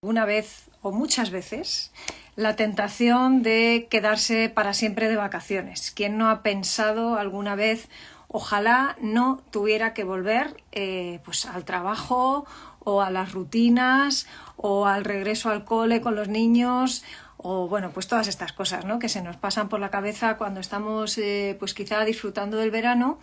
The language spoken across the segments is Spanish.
Una vez o muchas veces la tentación de quedarse para siempre de vacaciones. ¿Quién no ha pensado alguna vez, ojalá no tuviera que volver pues al trabajo o a las rutinas o al regreso al cole con los niños? O bueno, pues todas estas cosas, ¿no?, que se nos pasan por la cabeza cuando estamos pues quizá disfrutando del verano,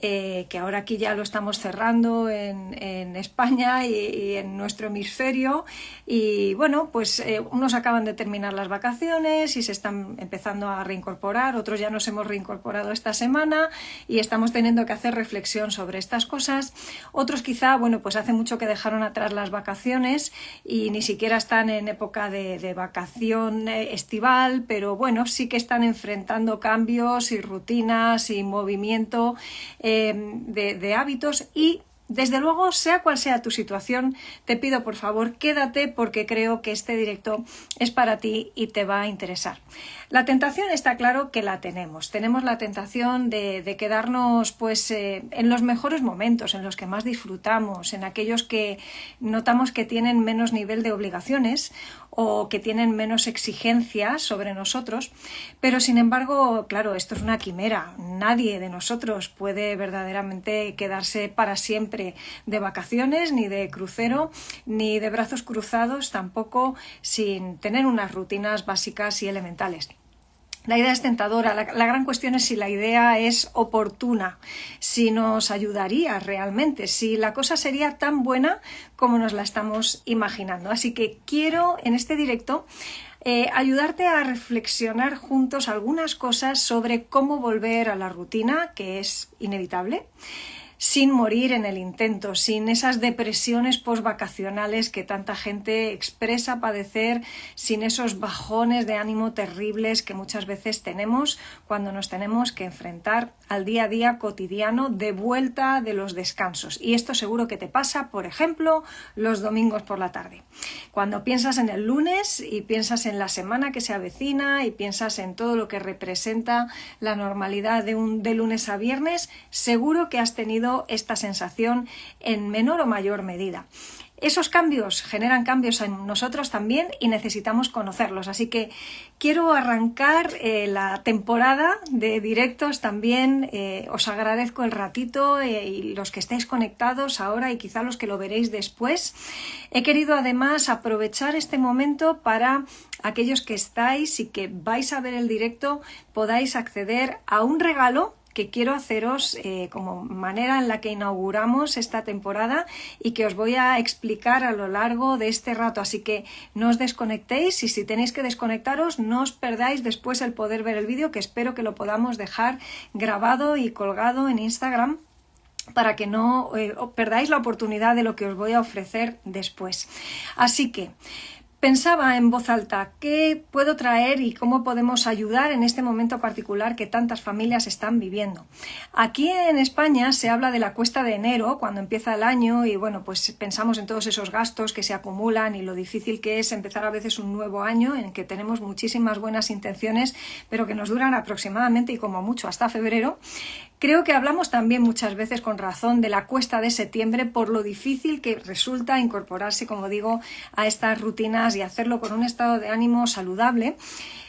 que ahora aquí ya lo estamos cerrando en España y en nuestro hemisferio, y bueno, pues unos acaban de terminar las vacaciones y se están empezando a reincorporar, otros ya nos hemos reincorporado esta semana y estamos teniendo que hacer reflexión sobre estas cosas. Otros quizá, bueno, pues hace mucho que dejaron atrás las vacaciones y ni siquiera están en época de vacación estival, pero bueno, sí que están enfrentando cambios y rutinas y movimiento de hábitos. Y desde luego, sea cual sea tu situación, te pido por favor quédate, porque creo que este directo es para ti y te va a interesar. La tentación está claro que la tenemos. Tenemos la tentación de quedarnos pues en los mejores momentos, en los que más disfrutamos, en aquellos que notamos que tienen menos nivel de obligaciones o que tienen menos exigencias sobre nosotros. Pero sin embargo, claro, esto es una quimera. Nadie de nosotros puede verdaderamente quedarse para siempre de vacaciones, ni de crucero, ni de brazos cruzados, tampoco sin tener unas rutinas básicas y elementales. La idea es tentadora, la gran cuestión es si la idea es oportuna, si nos ayudaría realmente, si la cosa sería tan buena como nos la estamos imaginando. Así que quiero en este directo ayudarte a reflexionar juntos algunas cosas sobre cómo volver a la rutina, que es inevitable, sin morir en el intento, sin esas depresiones postvacacionales que tanta gente expresa padecer, sin esos bajones de ánimo terribles que muchas veces tenemos cuando nos tenemos que enfrentar al día a día cotidiano de vuelta de los descansos. Y esto seguro que te pasa, por ejemplo, los domingos por la tarde. Cuando piensas en el lunes y piensas en la semana que se avecina y piensas en todo lo que representa la normalidad de lunes a viernes, seguro que has tenido esta sensación en menor o mayor medida. Esos cambios generan cambios en nosotros también y necesitamos conocerlos. Así que quiero arrancar la temporada de directos también. Os agradezco el ratito y los que estáis conectados ahora y quizá los que lo veréis después. He querido además aprovechar este momento para aquellos que estáis y que vais a ver el directo podáis acceder a un regalo que quiero haceros como manera en la que inauguramos esta temporada y que os voy a explicar a lo largo de este rato. Así que no os desconectéis y si tenéis que desconectaros no os perdáis después el poder ver el vídeo, que espero que lo podamos dejar grabado y colgado en Instagram para que no perdáis la oportunidad de lo que os voy a ofrecer después. Así que pensaba en voz alta qué puedo traer y cómo podemos ayudar en este momento particular que tantas familias están viviendo. Aquí en España se habla de la cuesta de enero, cuando empieza el año, y bueno, pues pensamos en todos esos gastos que se acumulan y lo difícil que es empezar a veces un nuevo año en el que tenemos muchísimas buenas intenciones, pero que nos duran aproximadamente y como mucho hasta febrero. Creo que hablamos también muchas veces con razón de la cuesta de septiembre por lo difícil que resulta incorporarse, como digo, a estas rutinas y hacerlo con un estado de ánimo saludable.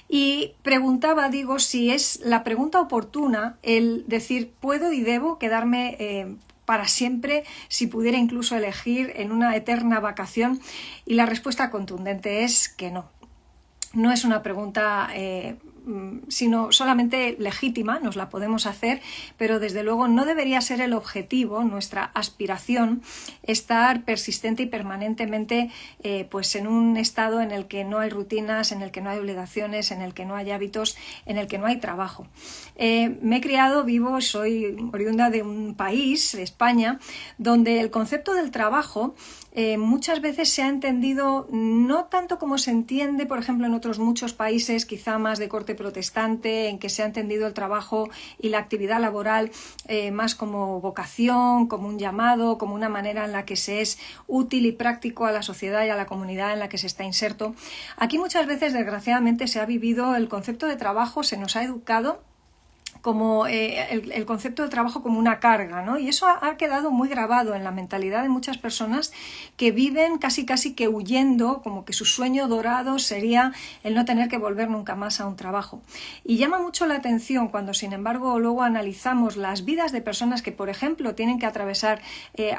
Y preguntaba, si es la pregunta oportuna el decir, ¿puedo y debo quedarme para siempre si pudiera incluso elegir en una eterna vacación? Y la respuesta contundente es que no. No es una pregunta sino solamente legítima, nos la podemos hacer, pero desde luego no debería ser el objetivo, nuestra aspiración, estar persistente y permanentemente pues en un estado en el que no hay rutinas, en el que no hay obligaciones, en el que no hay hábitos, en el que no hay trabajo. Me he criado, soy oriunda de un país, España, donde el concepto del trabajo muchas veces se ha entendido no tanto como se entiende, por ejemplo, en otros muchos países, quizá más de corte protestante, en que se ha entendido el trabajo y la actividad laboral más como vocación, como un llamado, como una manera en la que se es útil y práctico a la sociedad y a la comunidad en la que se está inserto. Aquí muchas veces, desgraciadamente, se ha vivido el concepto de trabajo, se nos ha educado como el concepto de trabajo como una carga, ¿no? Y eso ha quedado muy grabado en la mentalidad de muchas personas que viven casi que huyendo, como que su sueño dorado sería el no tener que volver nunca más a un trabajo. Y llama mucho la atención cuando, sin embargo, luego analizamos las vidas de personas que, por ejemplo, tienen que atravesar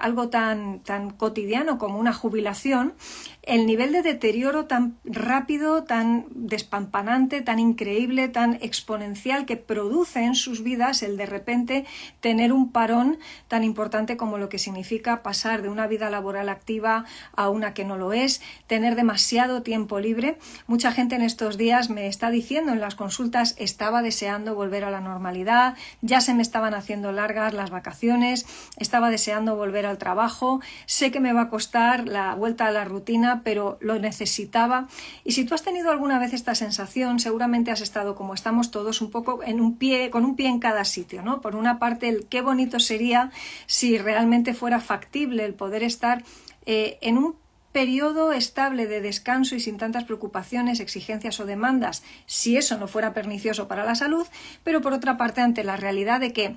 algo tan cotidiano como una jubilación, el nivel de deterioro tan rápido, tan despampanante, tan increíble, tan exponencial que produce en sus vidas el de repente tener un parón tan importante como lo que significa pasar de una vida laboral activa a una que no lo es, tener demasiado tiempo libre. Mucha gente en estos días me está diciendo en las consultas: estaba deseando volver a la normalidad, ya se me estaban haciendo largas las vacaciones, estaba deseando volver al trabajo, sé que me va a costar la vuelta a la rutina, pero lo necesitaba. Y si tú has tenido alguna vez esta sensación, seguramente has estado, como estamos todos, un poco con un pie en cada sitio, ¿no? Por una parte, qué bonito sería si realmente fuera factible el poder estar en un periodo estable de descanso y sin tantas preocupaciones, exigencias o demandas, si eso no fuera pernicioso para la salud, pero por otra parte, ante la realidad de que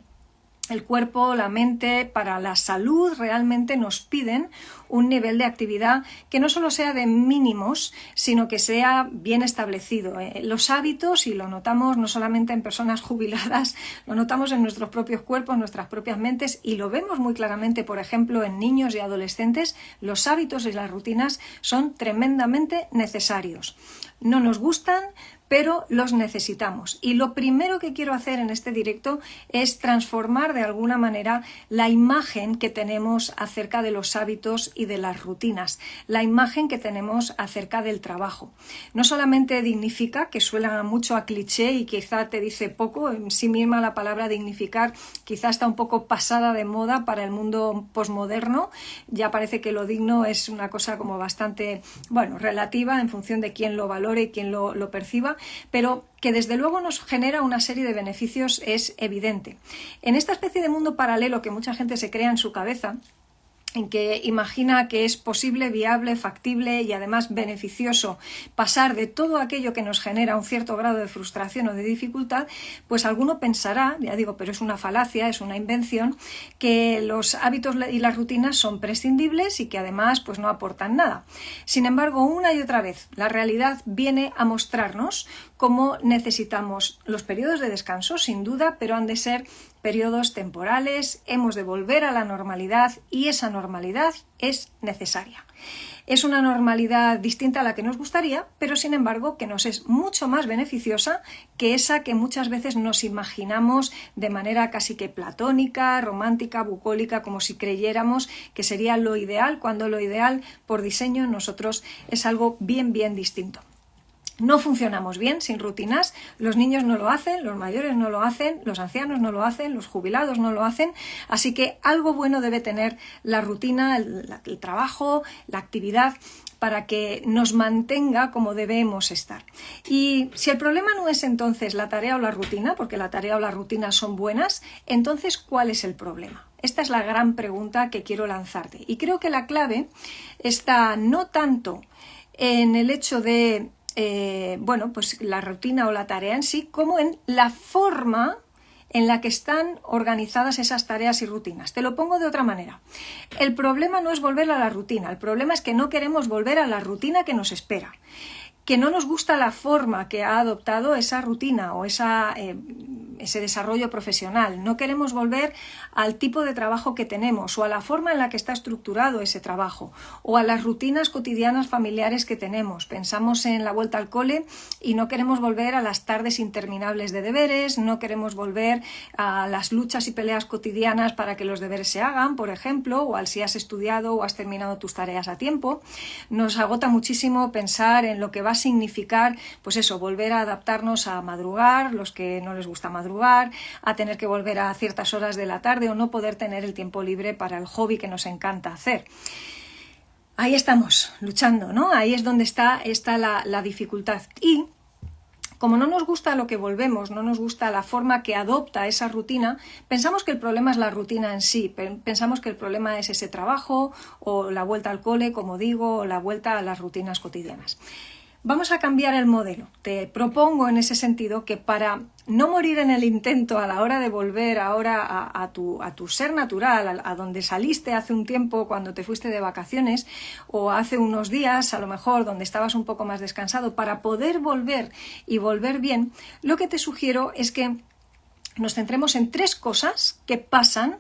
el cuerpo, la mente, para la salud realmente nos piden un nivel de actividad que no solo sea de mínimos, sino que sea bien establecido. Los hábitos, y lo notamos no solamente en personas jubiladas, lo notamos en nuestros propios cuerpos, en nuestras propias mentes, y lo vemos muy claramente, por ejemplo, en niños y adolescentes. Los hábitos y las rutinas son tremendamente necesarios. No nos gustan, pero los necesitamos. Y lo primero que quiero hacer en este directo es transformar de alguna manera la imagen que tenemos acerca de los hábitos y de las rutinas, la imagen que tenemos acerca del trabajo. No solamente dignifica, que suena mucho a cliché y quizá te dice poco, en sí misma la palabra dignificar quizá está un poco pasada de moda para el mundo posmoderno, ya parece que lo digno es una cosa como bastante, relativa en función de quién lo valore y quién lo perciba, pero que desde luego nos genera una serie de beneficios es evidente. En esta especie de mundo paralelo que mucha gente se crea en su cabeza, en que imagina que es posible, viable, factible y además beneficioso pasar de todo aquello que nos genera un cierto grado de frustración o de dificultad, pues alguno pensará, ya digo, pero es una falacia, es una invención, que los hábitos y las rutinas son prescindibles y que además pues no aportan nada. Sin embargo, una y otra vez, la realidad viene a mostrarnos cómo necesitamos los periodos de descanso, sin duda, pero han de ser periodos temporales, hemos de volver a la normalidad y esa normalidad es necesaria. Es una normalidad distinta a la que nos gustaría, pero sin embargo que nos es mucho más beneficiosa que esa que muchas veces nos imaginamos de manera casi que platónica, romántica, bucólica, como si creyéramos que sería lo ideal, cuando lo ideal por diseño en nosotros es algo bien distinto. No funcionamos bien sin rutinas, los niños no lo hacen, los mayores no lo hacen, los ancianos no lo hacen, los jubilados no lo hacen, así que algo bueno debe tener la rutina, el trabajo, la actividad, para que nos mantenga como debemos estar. Y si el problema no es entonces la tarea o la rutina, porque la tarea o la rutina son buenas, entonces ¿cuál es el problema? Esta es la gran pregunta que quiero lanzarte. Y creo que la clave está no tanto en el hecho de pues la rutina o la tarea en sí, como en la forma en la que están organizadas esas tareas y rutinas. Te lo pongo de otra manera. El problema no es volver a la rutina, el problema es que no queremos volver a la rutina que nos espera, que no nos gusta la forma que ha adoptado esa rutina o ese desarrollo profesional. No queremos volver al tipo de trabajo que tenemos o a la forma en la que está estructurado ese trabajo o a las rutinas cotidianas familiares que tenemos. Pensamos en la vuelta al cole y no queremos volver a las tardes interminables de deberes, no queremos volver a las luchas y peleas cotidianas para que los deberes se hagan, por ejemplo, o al si has estudiado o has terminado tus tareas a tiempo. Nos agota muchísimo pensar en lo que va a significar, pues eso, volver a adaptarnos a madrugar, los que no les gusta madrugar, a tener que volver a ciertas horas de la tarde o no poder tener el tiempo libre para el hobby que nos encanta hacer. Ahí estamos, luchando, ¿no? Ahí es donde está la dificultad. Y como no nos gusta lo que volvemos, no nos gusta la forma que adopta esa rutina, pensamos que el problema es la rutina en sí, pensamos que el problema es ese trabajo o la vuelta al cole, como digo, o la vuelta a las rutinas cotidianas. Vamos a cambiar el modelo. Te propongo en ese sentido que para no morir en el intento a la hora de volver ahora a tu ser natural, a donde saliste hace un tiempo cuando te fuiste de vacaciones, o hace unos días a lo mejor donde estabas un poco más descansado, para poder volver y volver bien, lo que te sugiero es que nos centremos en 3 cosas que pasan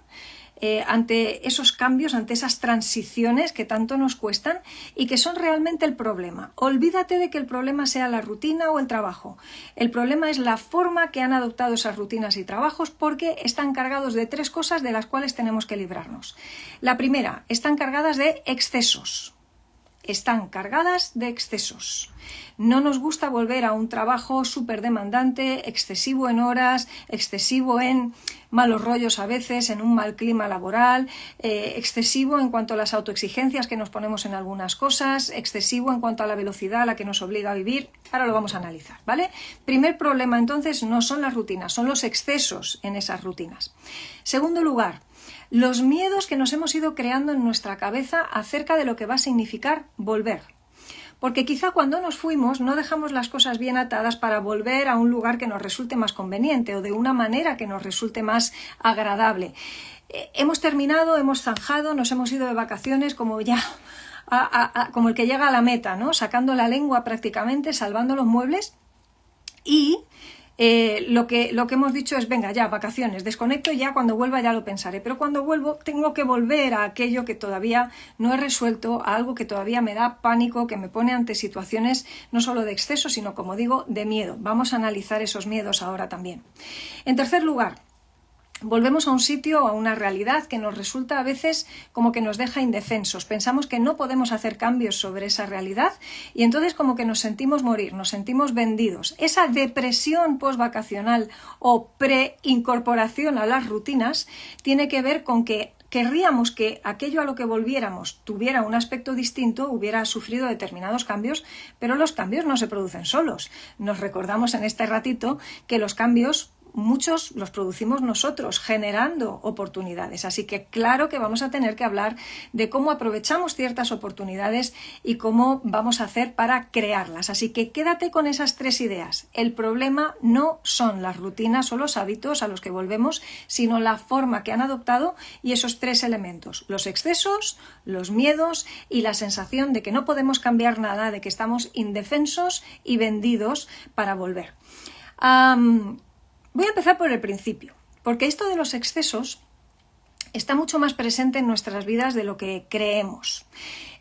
ante esos cambios, ante esas transiciones que tanto nos cuestan y que son realmente el problema. Olvídate de que el problema sea la rutina o el trabajo. El problema es la forma que han adoptado esas rutinas y trabajos, porque están cargados de 3 cosas de las cuales tenemos que librarnos. La primera, están cargadas de excesos. Están cargadas de excesos. No nos gusta volver a un trabajo súper demandante, excesivo en horas, excesivo en malos rollos a veces, en un mal clima laboral, excesivo en cuanto a las autoexigencias que nos ponemos en algunas cosas, excesivo en cuanto a la velocidad a la que nos obliga a vivir. Ahora lo vamos a analizar, ¿vale? Primer problema, entonces, no son las rutinas, son los excesos en esas rutinas. Segundo lugar, los miedos que nos hemos ido creando en nuestra cabeza acerca de lo que va a significar volver. Porque quizá cuando nos fuimos no dejamos las cosas bien atadas para volver a un lugar que nos resulte más conveniente o de una manera que nos resulte más agradable. Hemos terminado, hemos zanjado, nos hemos ido de vacaciones como ya como el que llega a la meta, ¿no? Sacando la lengua prácticamente, salvando los muebles, y lo que hemos dicho es, venga, ya, vacaciones, desconecto y ya cuando vuelva ya lo pensaré. Pero cuando vuelvo tengo que volver a aquello que todavía no he resuelto, a algo que todavía me da pánico, que me pone ante situaciones no solo de exceso, sino, como digo, de miedo. Vamos a analizar esos miedos ahora también. En tercer lugar, volvemos a un sitio, a una realidad que nos resulta a veces como que nos deja indefensos. Pensamos que no podemos hacer cambios sobre esa realidad y entonces como que nos sentimos morir, nos sentimos vendidos. Esa depresión postvacacional o preincorporación a las rutinas tiene que ver con que querríamos que aquello a lo que volviéramos tuviera un aspecto distinto, hubiera sufrido determinados cambios, pero los cambios no se producen solos. Nos recordamos en este ratito que los cambios muchos los producimos nosotros, generando oportunidades. Así que claro que vamos a tener que hablar de cómo aprovechamos ciertas oportunidades y cómo vamos a hacer para crearlas. Así que quédate con esas 3 ideas. El problema no son las rutinas o los hábitos a los que volvemos, sino la forma que han adoptado y esos 3 elementos: los excesos, los miedos y la sensación de que no podemos cambiar nada, de que estamos indefensos y vendidos para volver. Voy a empezar por el principio, porque esto de los excesos está mucho más presente en nuestras vidas de lo que creemos.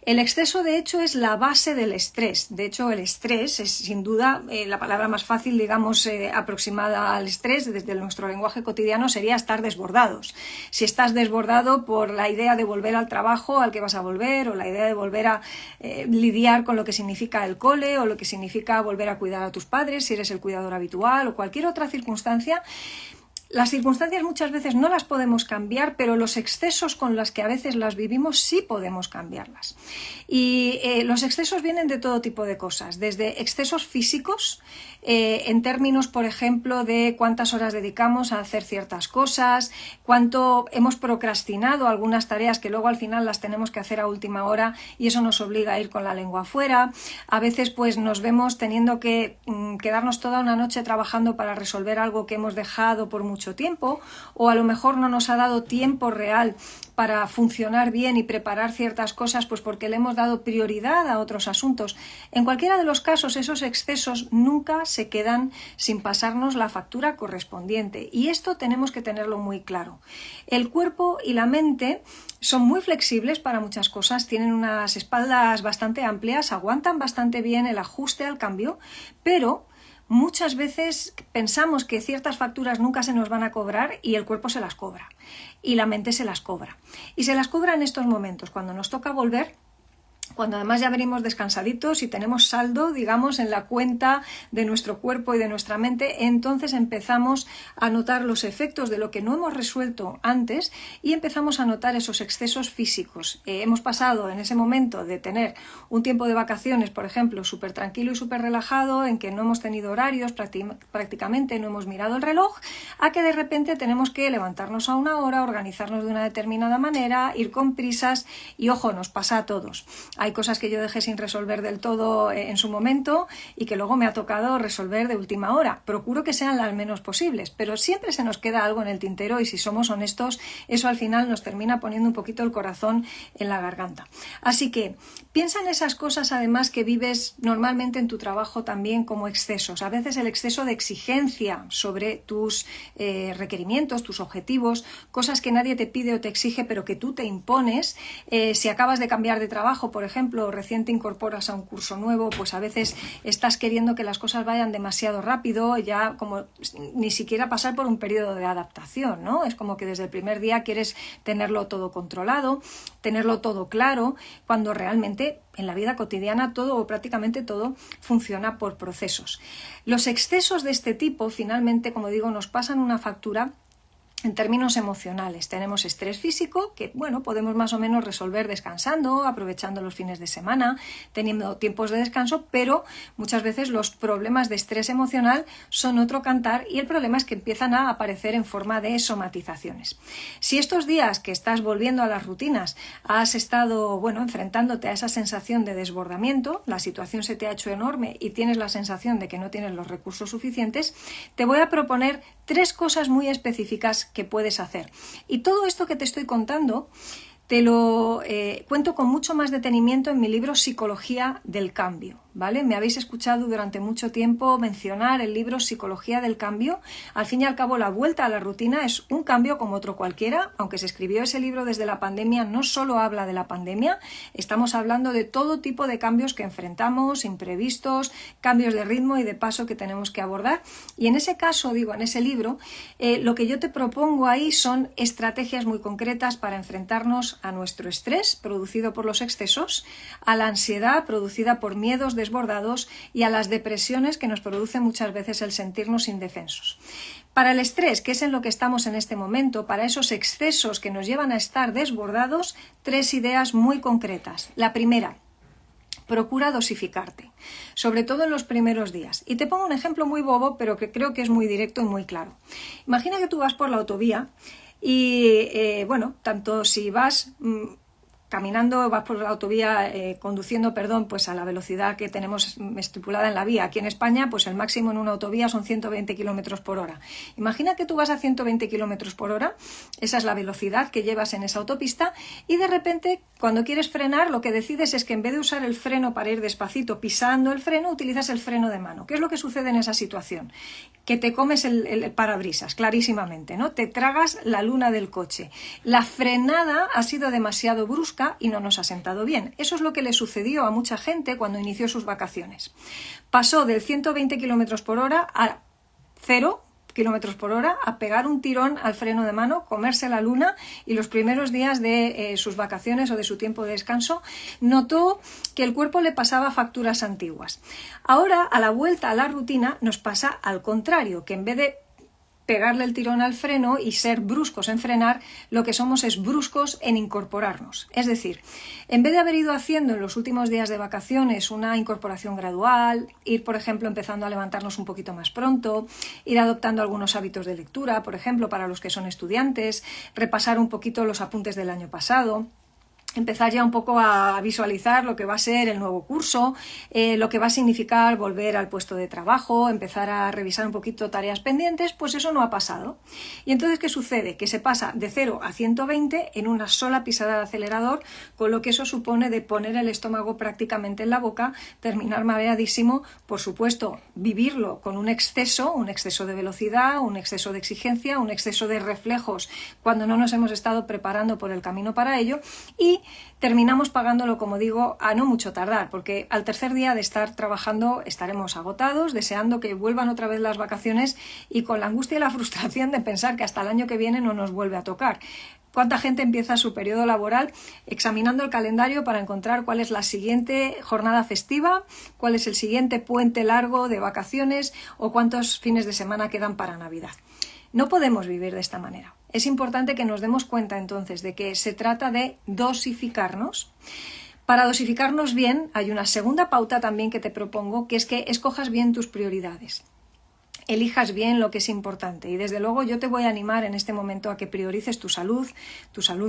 El exceso, de hecho, es la base del estrés. De hecho, el estrés es, sin duda, la palabra más fácil, digamos, aproximada al estrés desde nuestro lenguaje cotidiano sería estar desbordados. Si estás desbordado por la idea de volver al trabajo al que vas a volver, o la idea de volver a lidiar con lo que significa el cole, o lo que significa volver a cuidar a tus padres, si eres el cuidador habitual, o cualquier otra circunstancia. Las circunstancias muchas veces no las podemos cambiar, pero los excesos con los que a veces las vivimos sí podemos cambiarlas. Y los excesos vienen de todo tipo de cosas, desde excesos físicos, en términos, por ejemplo, de cuántas horas dedicamos a hacer ciertas cosas, cuánto hemos procrastinado algunas tareas que luego al final las tenemos que hacer a última hora y eso nos obliga a ir con la lengua afuera. A veces pues nos vemos teniendo que quedarnos toda una noche trabajando para resolver algo que hemos dejado por mucho tiempo, o a lo mejor no nos ha dado tiempo real para funcionar bien y preparar ciertas cosas, pues porque le hemos dado prioridad a otros asuntos. En cualquiera de los casos, esos excesos nunca se quedan sin pasarnos la factura correspondiente, y esto tenemos que tenerlo muy claro. El cuerpo y la mente son muy flexibles para muchas cosas, tienen unas espaldas bastante amplias, aguantan bastante bien el ajuste al cambio, pero muchas veces pensamos que ciertas facturas nunca se nos van a cobrar y el cuerpo se las cobra y la mente se las cobra. Y se las cobra en estos momentos, cuando nos toca volver, cuando además ya venimos descansaditos y tenemos saldo, digamos, en la cuenta de nuestro cuerpo y de nuestra mente, entonces empezamos a notar los efectos de lo que no hemos resuelto antes y empezamos a notar esos excesos físicos. Hemos pasado en ese momento de tener un tiempo de vacaciones, por ejemplo, súper tranquilo y súper relajado, en que no hemos tenido horarios, prácticamente no hemos mirado el reloj, a que de repente tenemos que levantarnos a una hora, organizarnos de una determinada manera, ir con prisas y, ojo, nos pasa a todos. hay cosas que yo dejé sin resolver del todo en su momento y que luego me ha tocado resolver de última hora. Procuro que sean las menos posibles, pero siempre se nos queda algo en el tintero y si somos honestos, eso al final nos termina poniendo un poquito el corazón en la garganta. Así que piensa en esas cosas además que vives normalmente en tu trabajo también como excesos. A veces el exceso de exigencia sobre tus requerimientos, tus objetivos, cosas que nadie te pide o te exige pero que tú te impones. Si acabas de cambiar de trabajo, por ejemplo, o recién te incorporas a un curso nuevo, pues a veces estás queriendo que las cosas vayan demasiado rápido, ya como ni siquiera pasar por un periodo de adaptación, ¿no? Es como que desde el primer día quieres tenerlo todo controlado, tenerlo todo claro, cuando realmente en la vida cotidiana todo o prácticamente todo funciona por procesos. Los excesos de este tipo, finalmente, como digo, nos pasan una factura en términos emocionales. Tenemos estrés físico, que bueno, podemos más o menos resolver descansando, aprovechando los fines de semana, teniendo tiempos de descanso, pero muchas veces los problemas de estrés emocional son otro cantar y el problema es que empiezan a aparecer en forma de somatizaciones. Si estos días que estás volviendo a las rutinas has estado, bueno, enfrentándote a esa sensación de desbordamiento, la situación se te ha hecho enorme y tienes la sensación de que no tienes los recursos suficientes, te voy a proponer 3 cosas muy específicas que puedes hacer. Y todo esto que te estoy contando te lo cuento con mucho más detenimiento en mi libro Psicología del Cambio, ¿vale? Me habéis escuchado durante mucho tiempo mencionar el libro Psicología del Cambio. Al fin y al cabo, la vuelta a la rutina es un cambio como otro cualquiera. Aunque se escribió ese libro desde la pandemia, no solo habla de la pandemia, estamos hablando de todo tipo de cambios que enfrentamos, imprevistos, cambios de ritmo y de paso que tenemos que abordar. Y en ese caso, digo, en ese libro, lo que yo te propongo ahí son estrategias muy concretas para enfrentarnos a nuestro estrés producido por los excesos, a la ansiedad producida por miedos desbordados y a las depresiones que nos produce muchas veces el sentirnos indefensos. Para el estrés, que es en lo que estamos en este momento, para esos excesos que nos llevan a estar desbordados, 3 ideas muy concretas. La primera: procura dosificarte, sobre todo en los primeros días. Y te pongo un ejemplo muy bobo, pero que creo que es muy directo y muy claro. Imagina que tú vas por la autovía y, bueno, tanto si vas caminando, vas por la autovía conduciendo, pues a la velocidad que tenemos estipulada en la vía. Aquí en España, pues el máximo en una autovía son 120 km por hora. Imagina que tú vas a 120 km por hora, esa es la velocidad que llevas en esa autopista, y de repente, cuando quieres frenar, lo que decides es que en vez de usar el freno para ir despacito pisando el freno, utilizas el freno de mano. ¿Qué es lo que sucede en esa situación? Que te comes el parabrisas, clarísimamente, ¿no? Te tragas la luna del coche. La frenada ha sido demasiado brusca y no nos ha sentado bien. Eso es lo que le sucedió a mucha gente cuando inició sus vacaciones. Pasó del 120 km por hora a 0 km por hora, a pegar un tirón al freno de mano, comerse la luna, y los primeros días de sus vacaciones o de su tiempo de descanso notó que el cuerpo le pasaba facturas antiguas. Ahora, a la vuelta a la rutina, nos pasa al contrario, que en vez de pegarle el tirón al freno y ser bruscos en frenar, lo que somos es bruscos en incorporarnos. Es decir, en vez de haber ido haciendo en los últimos días de vacaciones una incorporación gradual, ir, por ejemplo, empezando a levantarnos un poquito más pronto, ir adoptando algunos hábitos de lectura, por ejemplo, para los que son estudiantes, repasar un poquito los apuntes del año pasado, empezar ya un poco a visualizar lo que va a ser el nuevo curso, lo que va a significar volver al puesto de trabajo, empezar a revisar un poquito tareas pendientes, pues eso no ha pasado. Y entonces, ¿qué sucede? Que se pasa de 0 a 120 en una sola pisada de acelerador, con lo que eso supone de poner el estómago prácticamente en la boca, terminar mareadísimo, por supuesto, vivirlo con un exceso de velocidad, un exceso de exigencia, un exceso de reflejos cuando no nos hemos estado preparando por el camino para ello, y terminamos pagándolo, como digo, a no mucho tardar, porque al tercer día de estar trabajando estaremos agotados, deseando que vuelvan otra vez las vacaciones y con la angustia y la frustración de pensar que hasta el año que viene no nos vuelve a tocar. ¿Cuánta gente empieza su periodo laboral examinando el calendario para encontrar cuál es la siguiente jornada festiva, cuál es el siguiente puente largo de vacaciones o cuántos fines de semana quedan para Navidad? No podemos vivir de esta manera. Es importante que nos demos cuenta entonces de que se trata de dosificarnos. Para dosificarnos bien hay una segunda pauta también que te propongo, que es que escojas bien tus prioridades. elijas bien lo que es importante. Y desde luego yo te voy a animar en este momento a que priorices tu salud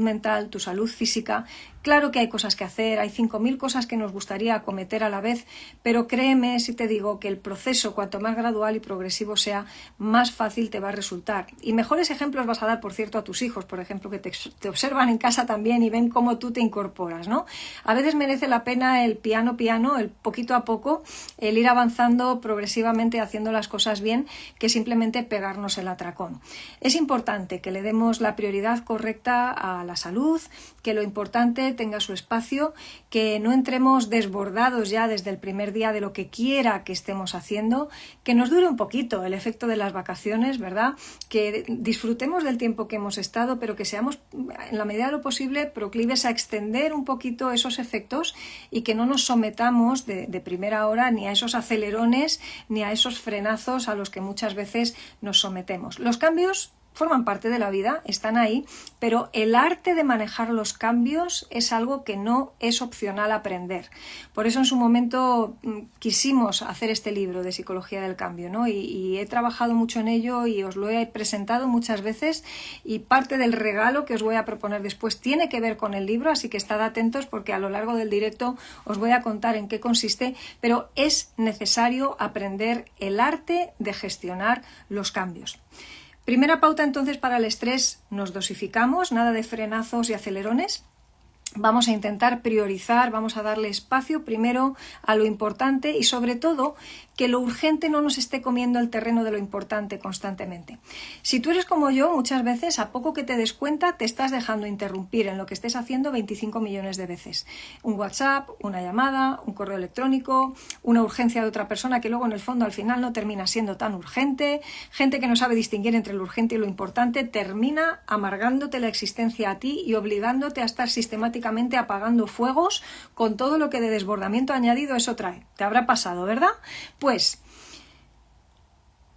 mental, tu salud física. Claro que hay cosas que hacer, hay 5.000 cosas que nos gustaría acometer a la vez, pero créeme si te digo que el proceso, cuanto más gradual y progresivo sea, más fácil te va a resultar. Y mejores ejemplos vas a dar, por cierto, a tus hijos, por ejemplo, que te observan en casa también y ven cómo tú te incorporas, ¿no? A veces merece la pena el piano, el poquito a poco, el ir avanzando progresivamente haciendo las cosas bien, que simplemente pegarnos el atracón. Es importante que le demos la prioridad correcta a la salud, que lo importante tenga su espacio, que no entremos desbordados ya desde el primer día de lo que quiera que estemos haciendo, que nos dure un poquito el efecto de las vacaciones, ¿verdad? Que disfrutemos del tiempo que hemos estado, pero que seamos, en la medida de lo posible, proclives a extender un poquito esos efectos y que no nos sometamos de primera hora ni a esos acelerones ni a esos frenazos a los que muchas veces nos sometemos. Los cambios forman parte de la vida, están ahí, pero el arte de manejar los cambios es algo que no es opcional aprender. Por eso en su momento quisimos hacer este libro de Psicología del Cambio, ¿no? Y he trabajado mucho en ello y os lo he presentado muchas veces, y parte del regalo que os voy a proponer después tiene que ver con el libro, así que estad atentos porque a lo largo del directo os voy a contar en qué consiste, pero es necesario aprender el arte de gestionar los cambios. Primera pauta entonces para el estrés: nos dosificamos, nada de frenazos y acelerones. Vamos a intentar priorizar, vamos a darle espacio primero a lo importante y sobre todo que lo urgente no nos esté comiendo el terreno de lo importante constantemente. Si tú eres como yo, muchas veces a poco que te des cuenta te estás dejando interrumpir en lo que estés haciendo 25 millones de veces. Un WhatsApp, una llamada, un correo electrónico, una urgencia de otra persona que luego en el fondo al final no termina siendo tan urgente, gente que no sabe distinguir entre lo urgente y lo importante, termina amargándote la existencia a ti y obligándote a estar sistemáticamente apagando fuegos con todo lo que de desbordamiento añadido eso trae. Te habrá pasado, ¿verdad? Pues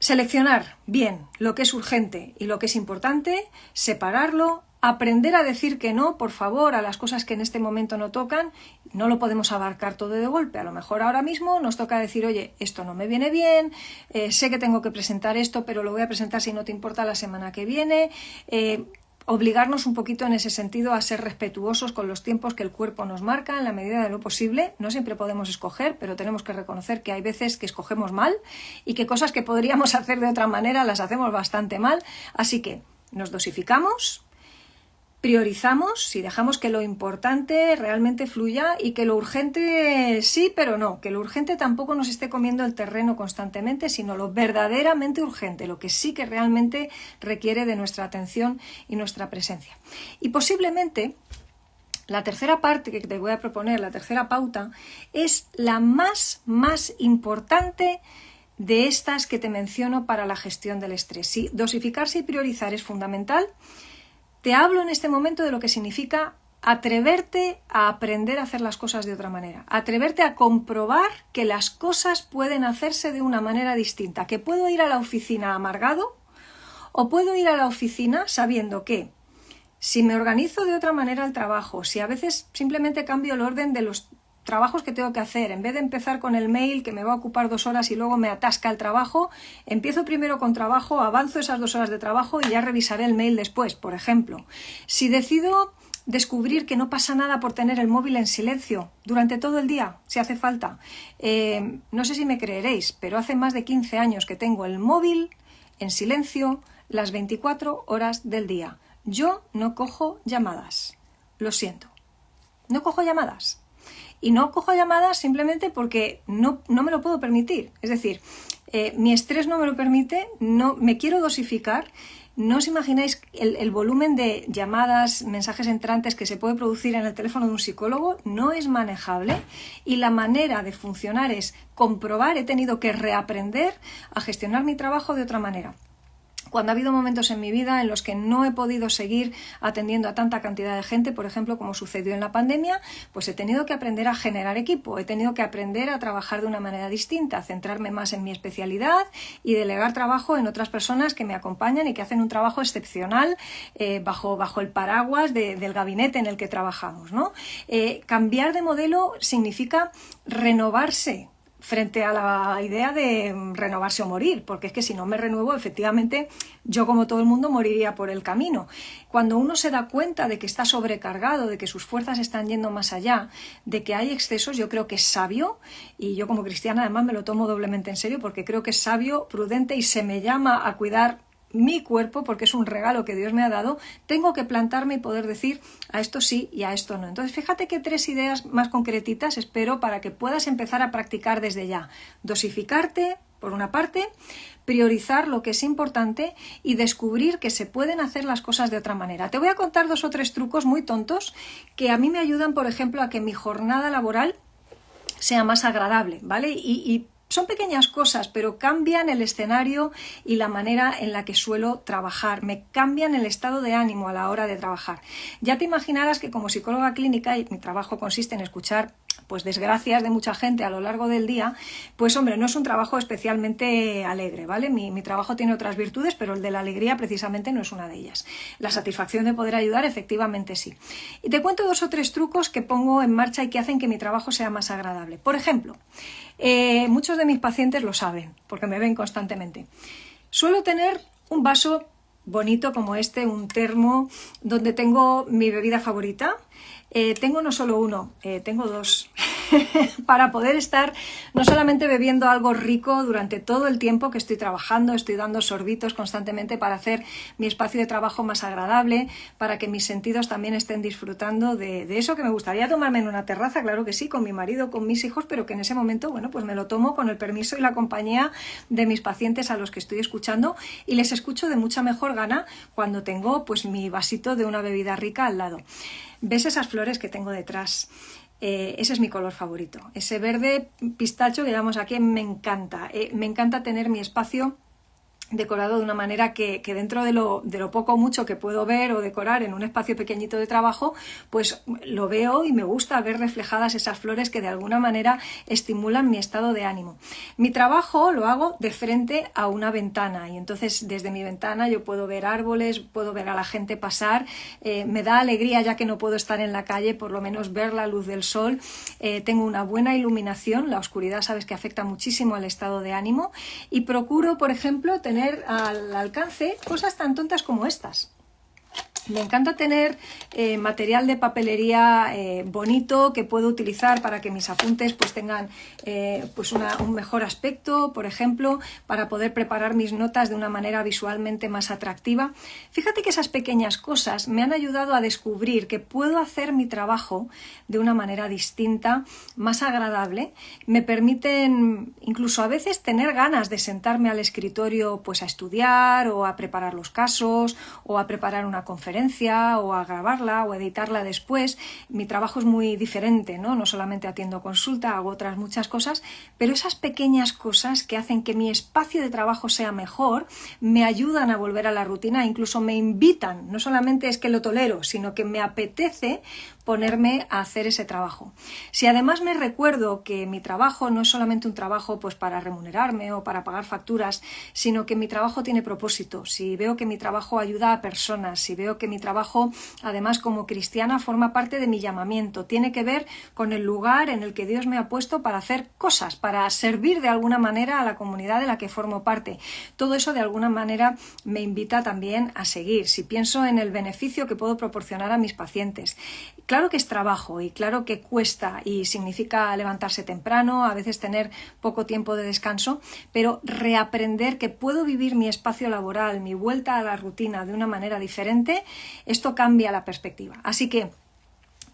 seleccionar bien lo que es urgente y lo que es importante, separarlo, aprender a decir que no, por favor, a las cosas que en este momento no tocan. No lo podemos abarcar todo de golpe. A lo mejor ahora mismo nos toca decir, oye, esto no me viene bien, sé que tengo que presentar esto, pero lo voy a presentar si no te importa la semana que viene. Obligarnos un poquito en ese sentido a ser respetuosos con los tiempos que el cuerpo nos marca en la medida de lo posible. No siempre podemos escoger, pero tenemos que reconocer que hay veces que escogemos mal y que cosas que podríamos hacer de otra manera las hacemos bastante mal. Así que nos dosificamos, priorizamos, si dejamos que lo importante realmente fluya y que lo urgente sí, pero no, que lo urgente tampoco nos esté comiendo el terreno constantemente, sino lo verdaderamente urgente, lo que sí que realmente requiere de nuestra atención y nuestra presencia. Y posiblemente la tercera parte que te voy a proponer, la tercera pauta, es la más importante de estas que te menciono para la gestión del estrés. Sí, dosificarse y priorizar es fundamental. Te hablo en este momento de lo que significa atreverte a aprender a hacer las cosas de otra manera, atreverte a comprobar que las cosas pueden hacerse de una manera distinta, que puedo ir a la oficina amargado o puedo ir a la oficina sabiendo que si me organizo de otra manera el trabajo, si a veces simplemente cambio el orden de los trabajos que tengo que hacer, en vez de empezar con el mail que me va a ocupar 2 horas y luego me atasca el trabajo, empiezo primero con trabajo, avanzo esas 2 horas de trabajo y ya revisaré el mail después, por ejemplo. Si decido descubrir que no pasa nada por tener el móvil en silencio durante todo el día, si hace falta. No sé si me creeréis, pero hace más de 15 años que tengo el móvil en silencio las 24 horas del día. Yo no cojo llamadas, lo siento, no cojo llamadas. Y no cojo llamadas simplemente porque no me lo puedo permitir. Es decir, mi estrés no me lo permite, no me quiero dosificar. No os imagináis el volumen de llamadas, mensajes entrantes que se puede producir en el teléfono de un psicólogo, no es manejable, y la manera de funcionar es comprobar, he tenido que reaprender a gestionar mi trabajo de otra manera. Cuando ha habido momentos en mi vida en los que no he podido seguir atendiendo a tanta cantidad de gente, por ejemplo, como sucedió en la pandemia, pues he tenido que aprender a generar equipo, he tenido que aprender a trabajar de una manera distinta, a centrarme más en mi especialidad y delegar trabajo en otras personas que me acompañan y que hacen un trabajo excepcional bajo el paraguas del gabinete en el que trabajamos, ¿no? Cambiar de modelo significa renovarse frente a la idea de renovarse o morir, porque es que si no me renuevo, efectivamente, yo como todo el mundo moriría por el camino. Cuando uno se da cuenta de que está sobrecargado, de que sus fuerzas están yendo más allá, de que hay excesos, yo creo que es sabio, y yo como cristiana además me lo tomo doblemente en serio, porque creo que es sabio, prudente y se me llama a cuidar mi cuerpo, porque es un regalo que Dios me ha dado, tengo que plantarme y poder decir a esto sí y a esto no. Entonces, fíjate que 3 ideas más concretitas espero para que puedas empezar a practicar desde ya. Dosificarte, por una parte, priorizar lo que es importante y descubrir que se pueden hacer las cosas de otra manera. Te voy a contar 2 o 3 trucos muy tontos que a mí me ayudan, por ejemplo, a que mi jornada laboral sea más agradable, ¿vale? Y son pequeñas cosas, pero cambian el escenario y la manera en la que suelo trabajar. Me cambian el estado de ánimo a la hora de trabajar. Ya te imaginarás que como psicóloga clínica, y mi trabajo consiste en escuchar pues desgracias de mucha gente a lo largo del día, pues hombre, no es un trabajo especialmente alegre, ¿vale? Mi trabajo tiene otras virtudes, pero el de la alegría precisamente no es una de ellas. La satisfacción de poder ayudar, efectivamente sí. Y te cuento 2 o 3 trucos que pongo en marcha y que hacen que mi trabajo sea más agradable. Por ejemplo, muchos de mis pacientes lo saben, porque me ven constantemente. Suelo tener un vaso bonito como este, un termo, donde tengo mi bebida favorita. Tengo no solo uno, tengo 2, para poder estar no solamente bebiendo algo rico durante todo el tiempo que estoy trabajando, estoy dando sorbitos constantemente para hacer mi espacio de trabajo más agradable, para que mis sentidos también estén disfrutando de eso que me gustaría tomarme en una terraza, claro que sí, con mi marido, con mis hijos, pero que en ese momento, bueno, pues me lo tomo con el permiso y la compañía de mis pacientes a los que estoy escuchando, y les escucho de mucha mejor gana cuando tengo pues mi vasito de una bebida rica al lado. ¿Ves esas flores que tengo detrás? Ese es mi color favorito. Ese verde pistacho que llamamos aquí me encanta. Me encanta tener mi espacio decorado de una manera que dentro de lo poco o mucho que puedo ver o decorar en un espacio pequeñito de trabajo, pues lo veo y me gusta ver reflejadas esas flores que de alguna manera estimulan mi estado de ánimo. Mi trabajo lo hago de frente a una ventana y entonces desde mi ventana yo puedo ver árboles, puedo ver a la gente pasar, me da alegría ya que no puedo estar en la calle, por lo menos ver la luz del sol, tengo una buena iluminación, la oscuridad sabes que afecta muchísimo al estado de ánimo y procuro, por ejemplo, tener al alcance cosas tan tontas como estas. Me encanta tener material de papelería bonito que puedo utilizar para que mis apuntes pues tengan pues un mejor aspecto, por ejemplo, para poder preparar mis notas de una manera visualmente más atractiva. Fíjate que esas pequeñas cosas me han ayudado a descubrir que puedo hacer mi trabajo de una manera distinta, más agradable. Me permiten incluso a veces tener ganas de sentarme al escritorio pues a estudiar o a preparar los casos o a preparar una conferencia o a grabarla o a editarla después. Mi trabajo es muy diferente, ¿no? No solamente atiendo consulta, hago otras muchas cosas, pero esas pequeñas cosas que hacen que mi espacio de trabajo sea mejor, me ayudan a volver a la rutina, incluso me invitan, no solamente es que lo tolero, sino que me apetece ponerme a hacer ese trabajo. Si además me recuerdo que mi trabajo no es solamente un trabajo pues para remunerarme o para pagar facturas, sino que mi trabajo tiene propósito, si veo que mi trabajo ayuda a personas, si veo que mi trabajo además como cristiana forma parte de mi llamamiento, tiene que ver con el lugar en el que Dios me ha puesto para hacer cosas, para servir de alguna manera a la comunidad de la que formo parte. Todo eso de alguna manera me invita también a seguir. Si pienso en el beneficio que puedo proporcionar a mis pacientes, claro que es trabajo y claro que cuesta y significa levantarse temprano, a veces tener poco tiempo de descanso, pero reaprender que puedo vivir mi espacio laboral, mi vuelta a la rutina de una manera diferente, esto cambia la perspectiva. Así que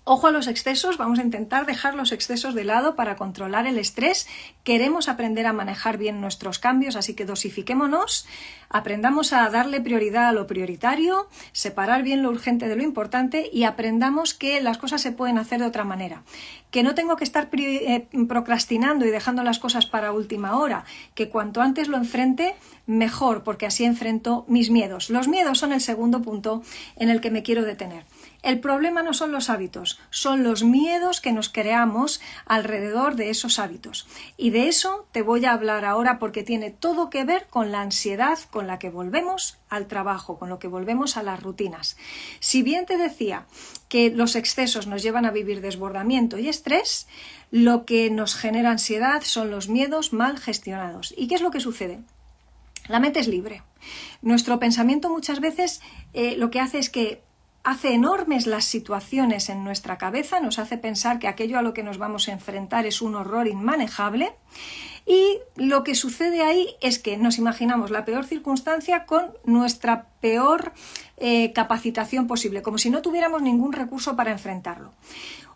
ojo a los excesos, vamos a intentar dejar los excesos de lado para controlar el estrés. Queremos aprender a manejar bien nuestros cambios, así que dosifiquémonos, aprendamos a darle prioridad a lo prioritario, separar bien lo urgente de lo importante y aprendamos que las cosas se pueden hacer de otra manera. Que no tengo que estar procrastinando y dejando las cosas para última hora, que cuanto antes lo enfrente, mejor, porque así enfrento mis miedos. Los miedos son el segundo punto en el que me quiero detener. El problema no son los hábitos, son los miedos que nos creamos alrededor de esos hábitos. Y de eso te voy a hablar ahora porque tiene todo que ver con la ansiedad con la que volvemos al trabajo, con lo que volvemos a las rutinas. Si bien te decía que los excesos nos llevan a vivir desbordamiento y estrés, lo que nos genera ansiedad son los miedos mal gestionados. ¿Y qué es lo que sucede? La mente es libre. Nuestro pensamiento muchas veces lo que hace es que hace enormes las situaciones en nuestra cabeza, nos hace pensar que aquello a lo que nos vamos a enfrentar es un horror inmanejable y lo que sucede ahí es que nos imaginamos la peor circunstancia con nuestra peor capacitación posible, como si no tuviéramos ningún recurso para enfrentarlo.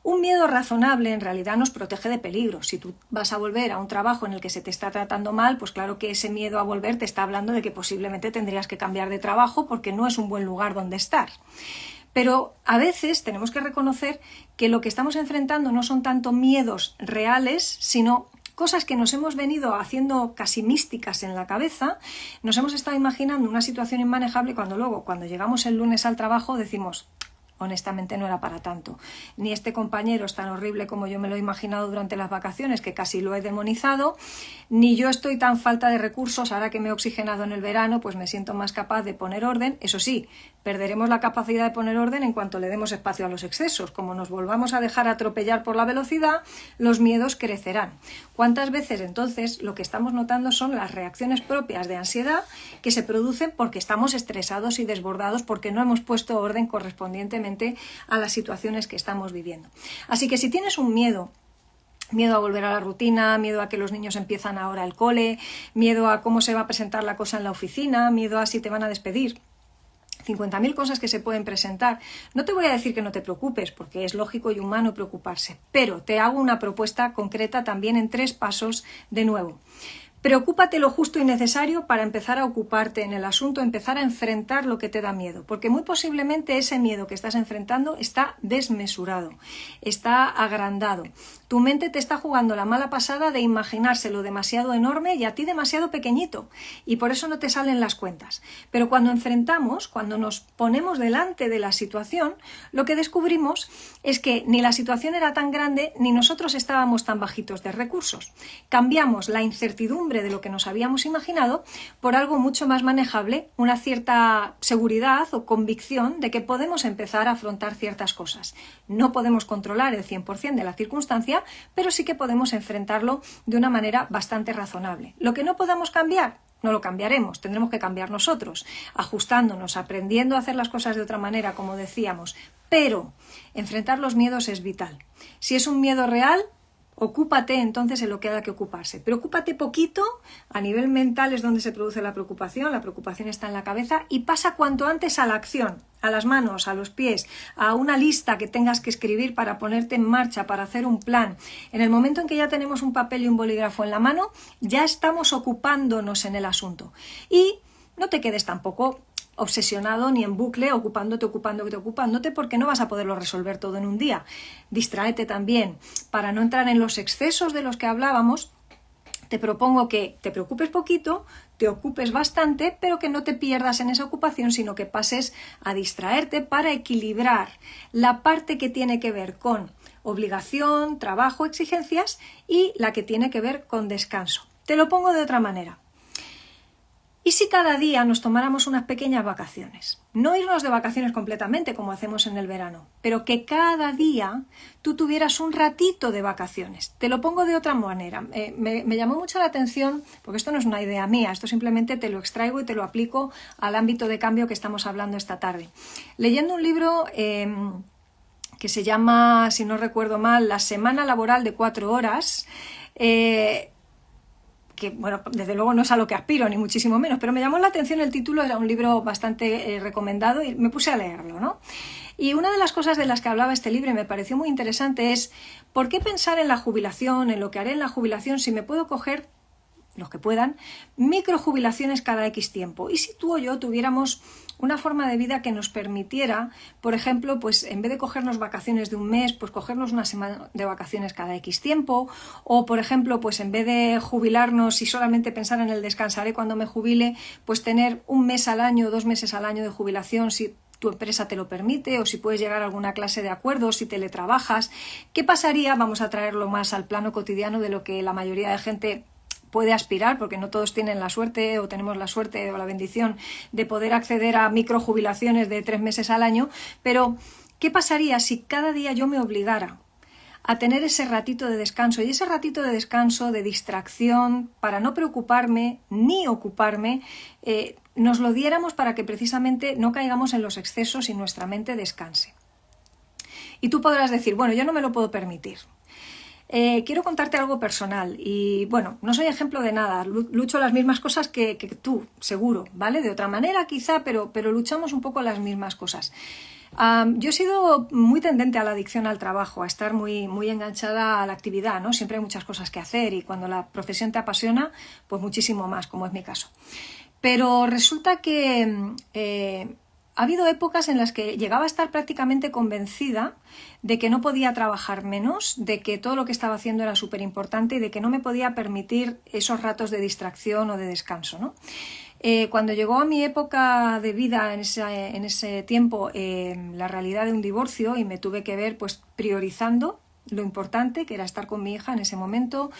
Un miedo razonable en realidad nos protege de peligro. Si tú vas a volver a un trabajo en el que se te está tratando mal, pues claro que ese miedo a volver te está hablando de que posiblemente tendrías que cambiar de trabajo porque no es un buen lugar donde estar. Pero a veces tenemos que reconocer que lo que estamos enfrentando no son tanto miedos reales, sino cosas que nos hemos venido haciendo casi místicas en la cabeza, nos hemos estado imaginando una situación inmanejable cuando luego, cuando llegamos el lunes al trabajo, decimos: honestamente no era para tanto. Ni este compañero es tan horrible como yo me lo he imaginado durante las vacaciones, que casi lo he demonizado, ni yo estoy tan falta de recursos, ahora que me he oxigenado en el verano, pues me siento más capaz de poner orden. Eso sí, perderemos la capacidad de poner orden en cuanto le demos espacio a los excesos. Como nos volvamos a dejar atropellar por la velocidad, los miedos crecerán. ¿Cuántas veces entonces lo que estamos notando son las reacciones propias de ansiedad que se producen porque estamos estresados y desbordados, porque no hemos puesto orden correspondientemente a las situaciones que estamos viviendo? Así que si tienes un miedo a volver a la rutina, miedo a que los niños empiezan ahora el cole, miedo a cómo se va a presentar la cosa en la oficina, miedo a si te van a despedir, 50.000 cosas que se pueden presentar. No te voy a decir que no te preocupes, porque es lógico y humano preocuparse, pero te hago una propuesta concreta también en 3 pasos de nuevo. Preocúpate lo justo y necesario para empezar a ocuparte en el asunto, empezar a enfrentar lo que te da miedo, porque muy posiblemente ese miedo que estás enfrentando está desmesurado, está agrandado. Tu mente te está jugando la mala pasada de imaginárselo demasiado enorme y a ti demasiado pequeñito, y por eso no te salen las cuentas. Pero cuando enfrentamos, cuando nos ponemos delante de la situación, lo que descubrimos es que ni la situación era tan grande ni nosotros estábamos tan bajitos de recursos. Cambiamos la incertidumbre de lo que nos habíamos imaginado por algo mucho más manejable, una cierta seguridad o convicción de que podemos empezar a afrontar ciertas cosas. No podemos controlar el 100% de la circunstancia, pero sí que podemos enfrentarlo de una manera bastante razonable. Lo que no podamos cambiar, no lo cambiaremos, tendremos que cambiar nosotros, ajustándonos, aprendiendo a hacer las cosas de otra manera, como decíamos, pero enfrentar los miedos es vital. Si es un miedo real, ocúpate entonces en lo que haya que ocuparse. Preocúpate poquito, a nivel mental es donde se produce la preocupación está en la cabeza, y pasa cuanto antes a la acción, a las manos, a los pies, a una lista que tengas que escribir para ponerte en marcha, para hacer un plan. En el momento en que ya tenemos un papel y un bolígrafo en la mano, ya estamos ocupándonos en el asunto. Y no te quedes tampoco obsesionado ni en bucle, ocupándote, porque no vas a poderlo resolver todo en un día. Distráete también. Para no entrar en los excesos de los que hablábamos, te propongo que te preocupes poquito, te ocupes bastante, pero que no te pierdas en esa ocupación, sino que pases a distraerte para equilibrar la parte que tiene que ver con obligación, trabajo, exigencias, y la que tiene que ver con descanso. Te lo pongo de otra manera. ¿Y si cada día nos tomáramos unas pequeñas vacaciones? No irnos de vacaciones completamente como hacemos en el verano, pero que cada día tú tuvieras un ratito de vacaciones. Te lo pongo de otra manera. Me llamó mucho la atención, porque esto no es una idea mía, esto simplemente te lo extraigo y te lo aplico al ámbito de cambio que estamos hablando esta tarde. Leyendo un libro que se llama, si no recuerdo mal, La semana laboral de 4 horas, que, bueno, desde luego no es a lo que aspiro, ni muchísimo menos, pero me llamó la atención el título, era un libro bastante recomendado y me puse a leerlo, ¿no? Y una de las cosas de las que hablaba este libro y me pareció muy interesante es: ¿por qué pensar en la jubilación, en lo que haré en la jubilación, si me puedo coger, los que puedan, microjubilaciones cada X tiempo? Y si tú o yo tuviéramos una forma de vida que nos permitiera, por ejemplo, pues en vez de cogernos vacaciones de un mes, pues cogernos una semana de vacaciones cada X tiempo, o por ejemplo, pues en vez de jubilarnos y solamente pensar en el descansaré cuando me jubile, pues tener un mes al año, 2 meses al año de jubilación, si tu empresa te lo permite o si puedes llegar a alguna clase de acuerdo, si teletrabajas. ¿Qué pasaría? Vamos a traerlo más al plano cotidiano de lo que la mayoría de gente puede aspirar, porque no todos tienen la suerte o tenemos la suerte o la bendición de poder acceder a microjubilaciones de 3 meses al año, pero ¿qué pasaría si cada día yo me obligara a tener ese ratito de descanso? Y ese ratito de descanso, de distracción, para no preocuparme ni ocuparme, nos lo diéramos para que precisamente no caigamos en los excesos y nuestra mente descanse. Y tú podrás decir, bueno, yo no me lo puedo permitir. Quiero contarte algo personal y bueno, no soy ejemplo de nada, lucho las mismas cosas que tú, seguro, ¿vale? De otra manera quizá, pero luchamos un poco las mismas cosas. Yo he sido muy tendente a la adicción al trabajo, a estar muy enganchada a la actividad, ¿no? Siempre hay muchas cosas que hacer y cuando la profesión te apasiona, pues muchísimo más, como es mi caso. Pero resulta que ha habido épocas en las que llegaba a estar prácticamente convencida de que no podía trabajar menos, de que todo lo que estaba haciendo era súper importante y de que no me podía permitir esos ratos de distracción o de descanso, ¿no? Cuando llegó a mi época de vida en ese tiempo la realidad de un divorcio y me tuve que ver pues priorizando lo importante, que era estar con mi hija en ese momento,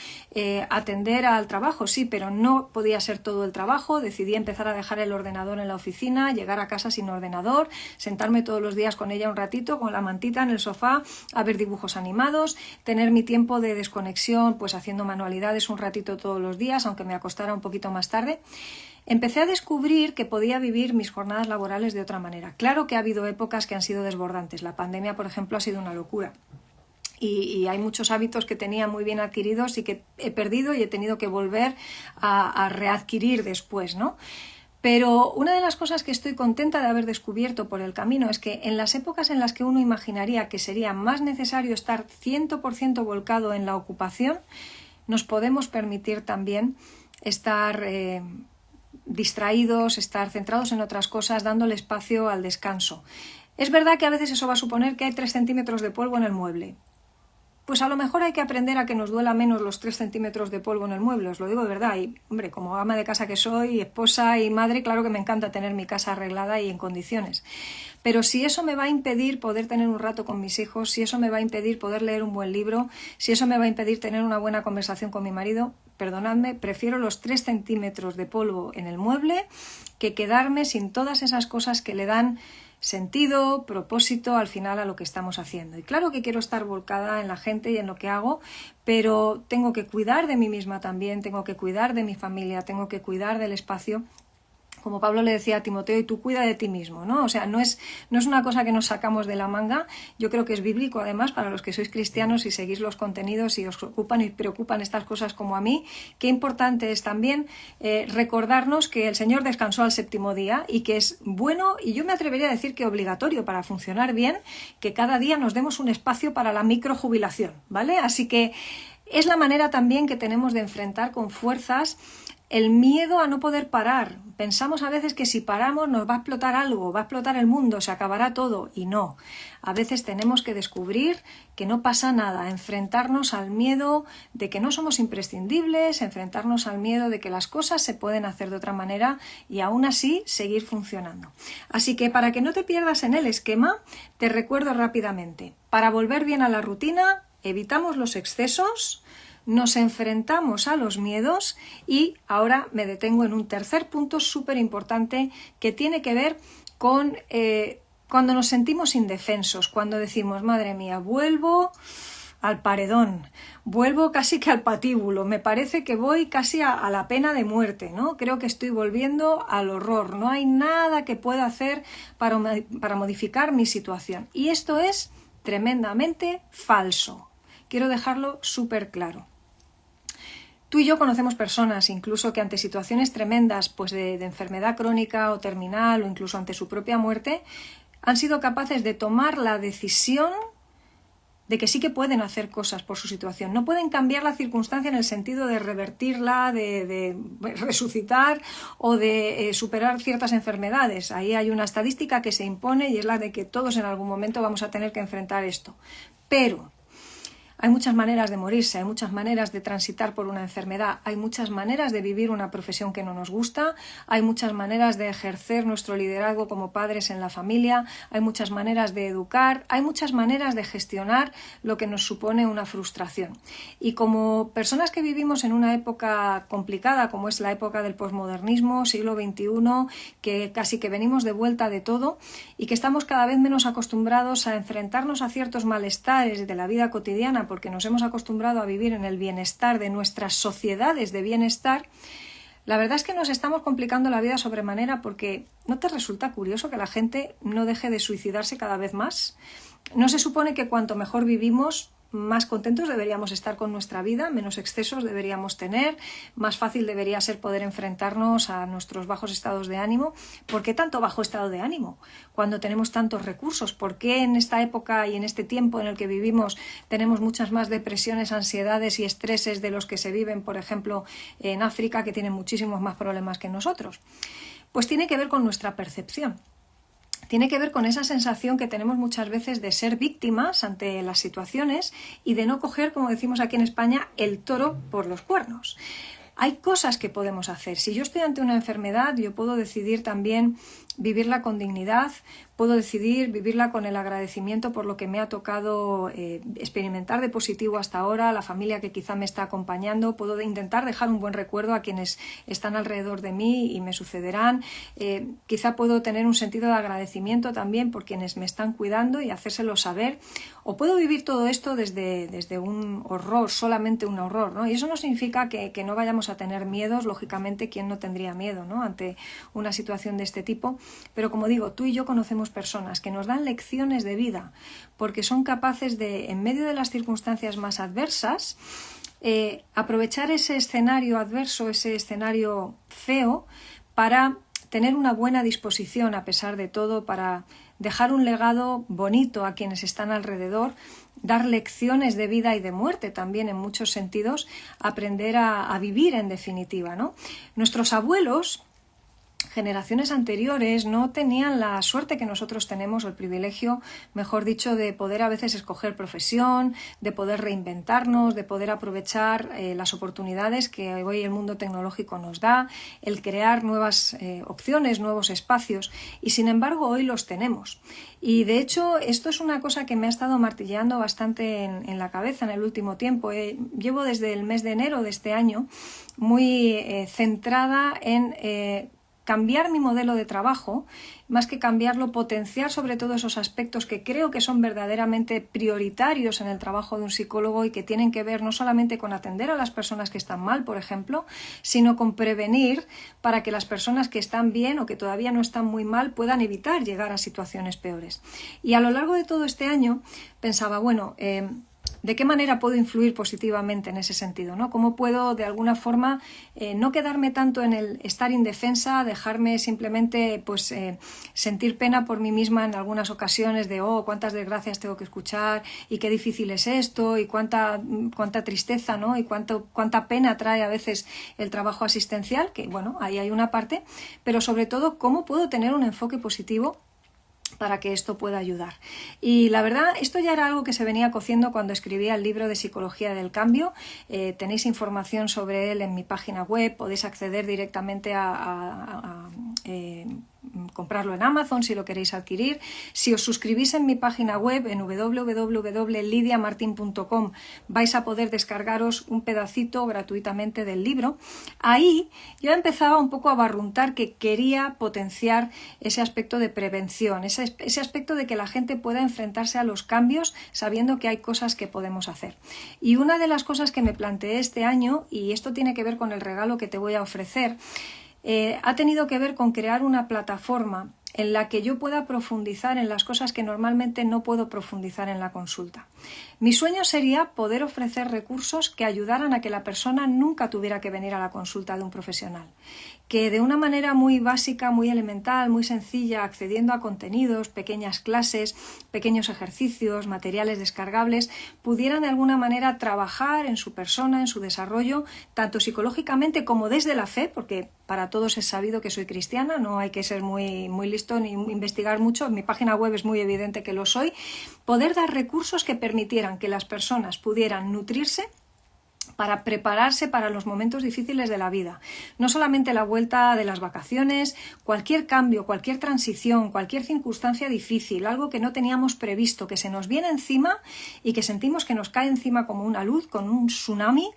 atender al trabajo, sí, pero no podía ser todo el trabajo. Decidí empezar a dejar el ordenador en la oficina, llegar a casa sin ordenador, sentarme todos los días con ella un ratito, con la mantita en el sofá, a ver dibujos animados, tener mi tiempo de desconexión, pues haciendo manualidades un ratito todos los días, aunque me acostara un poquito más tarde. Empecé a descubrir que podía vivir mis jornadas laborales de otra manera. Claro que ha habido épocas que han sido desbordantes. La pandemia, por ejemplo, ha sido una locura. Y hay muchos hábitos que tenía muy bien adquiridos y que he perdido y he tenido que volver a readquirir después, ¿no? Pero una de las cosas que estoy contenta de haber descubierto por el camino es que en las épocas en las que uno imaginaría que sería más necesario estar 100% volcado en la ocupación, nos podemos permitir también estar distraídos, estar centrados en otras cosas, dándole espacio al descanso. Es verdad que a veces eso va a suponer que hay 3 centímetros de polvo en el mueble. Pues a lo mejor hay que aprender a que nos duela menos los 3 centímetros de polvo en el mueble, os lo digo de verdad. Y, hombre, como ama de casa que soy, esposa y madre, claro que me encanta tener mi casa arreglada y en condiciones. Pero si eso me va a impedir poder tener un rato con mis hijos, si eso me va a impedir poder leer un buen libro, si eso me va a impedir tener una buena conversación con mi marido, perdonadme, prefiero los 3 centímetros de polvo en el mueble que quedarme sin todas esas cosas que le dan sentido, propósito al final a lo que estamos haciendo. Y claro que quiero estar volcada en la gente y en lo que hago, pero tengo que cuidar de mí misma también, tengo que cuidar de mi familia, tengo que cuidar del espacio. Como Pablo le decía a Timoteo, y tú cuida de ti mismo, ¿no? O sea, no es una cosa que nos sacamos de la manga. Yo creo que es bíblico, además, para los que sois cristianos y seguís los contenidos y os ocupan y preocupan estas cosas como a mí. Qué importante es también recordarnos que el Señor descansó al 7º día y que es bueno, y yo me atrevería a decir que obligatorio para funcionar bien, que cada día nos demos un espacio para la microjubilación, ¿vale? Así que es la manera también que tenemos de enfrentar con fuerzas el miedo a no poder parar. Pensamos a veces que si paramos nos va a explotar algo, va a explotar el mundo, se acabará todo, y no. A veces tenemos que descubrir que no pasa nada, enfrentarnos al miedo de que no somos imprescindibles, enfrentarnos al miedo de que las cosas se pueden hacer de otra manera y aún así seguir funcionando. Así que para que no te pierdas en el esquema, te recuerdo rápidamente, para volver bien a la rutina, evitamos los excesos, nos enfrentamos a los miedos y ahora me detengo en un tercer punto súper importante que tiene que ver con cuando nos sentimos indefensos, cuando decimos, madre mía, vuelvo al paredón, vuelvo casi que al patíbulo, me parece que voy casi a la pena de muerte, ¿no? Creo que estoy volviendo al horror, no hay nada que pueda hacer para modificar mi situación. Y esto es tremendamente falso. Quiero dejarlo súper claro. Tú y yo conocemos personas, incluso que ante situaciones tremendas, pues de enfermedad crónica o terminal o incluso ante su propia muerte, han sido capaces de tomar la decisión de que sí que pueden hacer cosas por su situación. No pueden cambiar la circunstancia en el sentido de revertirla, de resucitar o de superar ciertas enfermedades. Ahí hay una estadística que se impone y es la de que todos en algún momento vamos a tener que enfrentar esto. Pero Hay muchas maneras de morirse, hay muchas maneras de transitar por una enfermedad, hay muchas maneras de vivir una profesión que no nos gusta, hay muchas maneras de ejercer nuestro liderazgo como padres en la familia, hay muchas maneras de educar, hay muchas maneras de gestionar lo que nos supone una frustración. Y como personas que vivimos en una época complicada, como es la época del posmodernismo, siglo XXI, que casi que venimos de vuelta de todo y que estamos cada vez menos acostumbrados a enfrentarnos a ciertos malestares de la vida cotidiana, porque nos hemos acostumbrado a vivir en el bienestar de nuestras sociedades de bienestar, la verdad es que nos estamos complicando la vida sobremanera, porque ¿no te resulta curioso que la gente no deje de suicidarse cada vez más? ¿No se supone que cuanto mejor vivimos, más contentos deberíamos estar con nuestra vida, menos excesos deberíamos tener, más fácil debería ser poder enfrentarnos a nuestros bajos estados de ánimo? ¿Por qué tanto bajo estado de ánimo cuando tenemos tantos recursos? ¿Por qué en esta época y en este tiempo en el que vivimos tenemos muchas más depresiones, ansiedades y estreses de los que se viven, por ejemplo, en África, que tienen muchísimos más problemas que nosotros? Pues tiene que ver con nuestra percepción. Tiene que ver con esa sensación que tenemos muchas veces de ser víctimas ante las situaciones y de no coger, como decimos aquí en España, el toro por los cuernos. Hay cosas que podemos hacer. Si yo estoy ante una enfermedad, yo puedo decidir también vivirla con dignidad, puedo decidir vivirla con el agradecimiento por lo que me ha tocado experimentar de positivo hasta ahora, la familia que quizá me está acompañando, puedo intentar dejar un buen recuerdo a quienes están alrededor de mí y me sucederán, quizá puedo tener un sentido de agradecimiento también por quienes me están cuidando y hacérselo saber, o puedo vivir todo esto desde un horror, solamente un horror, ¿no? Y eso no significa que no vayamos a tener miedos, lógicamente, ¿quién no tendría miedo, ¿no?, ante una situación de este tipo? Pero como digo, tú y yo conocemos personas que nos dan lecciones de vida porque son capaces de, en medio de las circunstancias más adversas, aprovechar ese escenario adverso, ese escenario feo, para tener una buena disposición a pesar de todo, para dejar un legado bonito a quienes están alrededor, dar lecciones de vida y de muerte también en muchos sentidos, aprender a vivir en definitiva, ¿no? Nuestros abuelos, generaciones anteriores, no tenían la suerte que nosotros tenemos, o el privilegio, mejor dicho, de poder a veces escoger profesión, de poder reinventarnos, de poder aprovechar las oportunidades que hoy el mundo tecnológico nos da, el crear nuevas opciones, nuevos espacios, y sin embargo hoy los tenemos. Y de hecho esto es una cosa que me ha estado martilleando bastante en la cabeza en el último tiempo. Llevo desde el mes de enero de este año muy centrada en cambiar mi modelo de trabajo, más que cambiarlo, potenciar sobre todo esos aspectos que creo que son verdaderamente prioritarios en el trabajo de un psicólogo y que tienen que ver no solamente con atender a las personas que están mal, por ejemplo, sino con prevenir para que las personas que están bien o que todavía no están muy mal puedan evitar llegar a situaciones peores. Y a lo largo de todo este año pensaba, bueno, ¿de qué manera puedo influir positivamente en ese sentido, ¿no? ¿Cómo puedo, de alguna forma, no quedarme tanto en el estar indefensa, dejarme simplemente sentir pena por mí misma en algunas ocasiones de cuántas desgracias tengo que escuchar y qué difícil es esto y cuánta tristeza, ¿no? Y cuánta pena trae a veces el trabajo asistencial, que bueno, ahí hay una parte, pero sobre todo cómo puedo tener un enfoque positivo para que esto pueda ayudar. Y la verdad, esto ya era algo que se venía cociendo cuando escribía el libro de Psicología del Cambio. Tenéis información sobre él en mi página web, podéis acceder directamente a comprarlo en Amazon si lo queréis adquirir. Si os suscribís en mi página web en www.lidiamartin.com vais a poder descargaros un pedacito gratuitamente del libro. Ahí yo empezaba un poco a barruntar que quería potenciar ese aspecto de prevención, ese aspecto de que la gente pueda enfrentarse a los cambios sabiendo que hay cosas que podemos hacer. Y una de las cosas que me planteé este año, y esto tiene que ver con el regalo que te voy a ofrecer, ha tenido que ver con crear una plataforma en la que yo pueda profundizar en las cosas que normalmente no puedo profundizar en la consulta. Mi sueño sería poder ofrecer recursos que ayudaran a que la persona nunca tuviera que venir a la consulta de un profesional, que de una manera muy básica, muy elemental, muy sencilla, accediendo a contenidos, pequeñas clases, pequeños ejercicios, materiales descargables, pudieran de alguna manera trabajar en su persona, en su desarrollo, tanto psicológicamente como desde la fe, porque para todos es sabido que soy cristiana, no hay que ser muy listo ni investigar mucho, en mi página web es muy evidente que lo soy, poder dar recursos que permitieran que las personas pudieran nutrirse para prepararse para los momentos difíciles de la vida. No solamente la vuelta de las vacaciones, cualquier cambio, cualquier transición, cualquier circunstancia difícil, algo que no teníamos previsto, que se nos viene encima y que sentimos que nos cae encima como una luz, con un tsunami,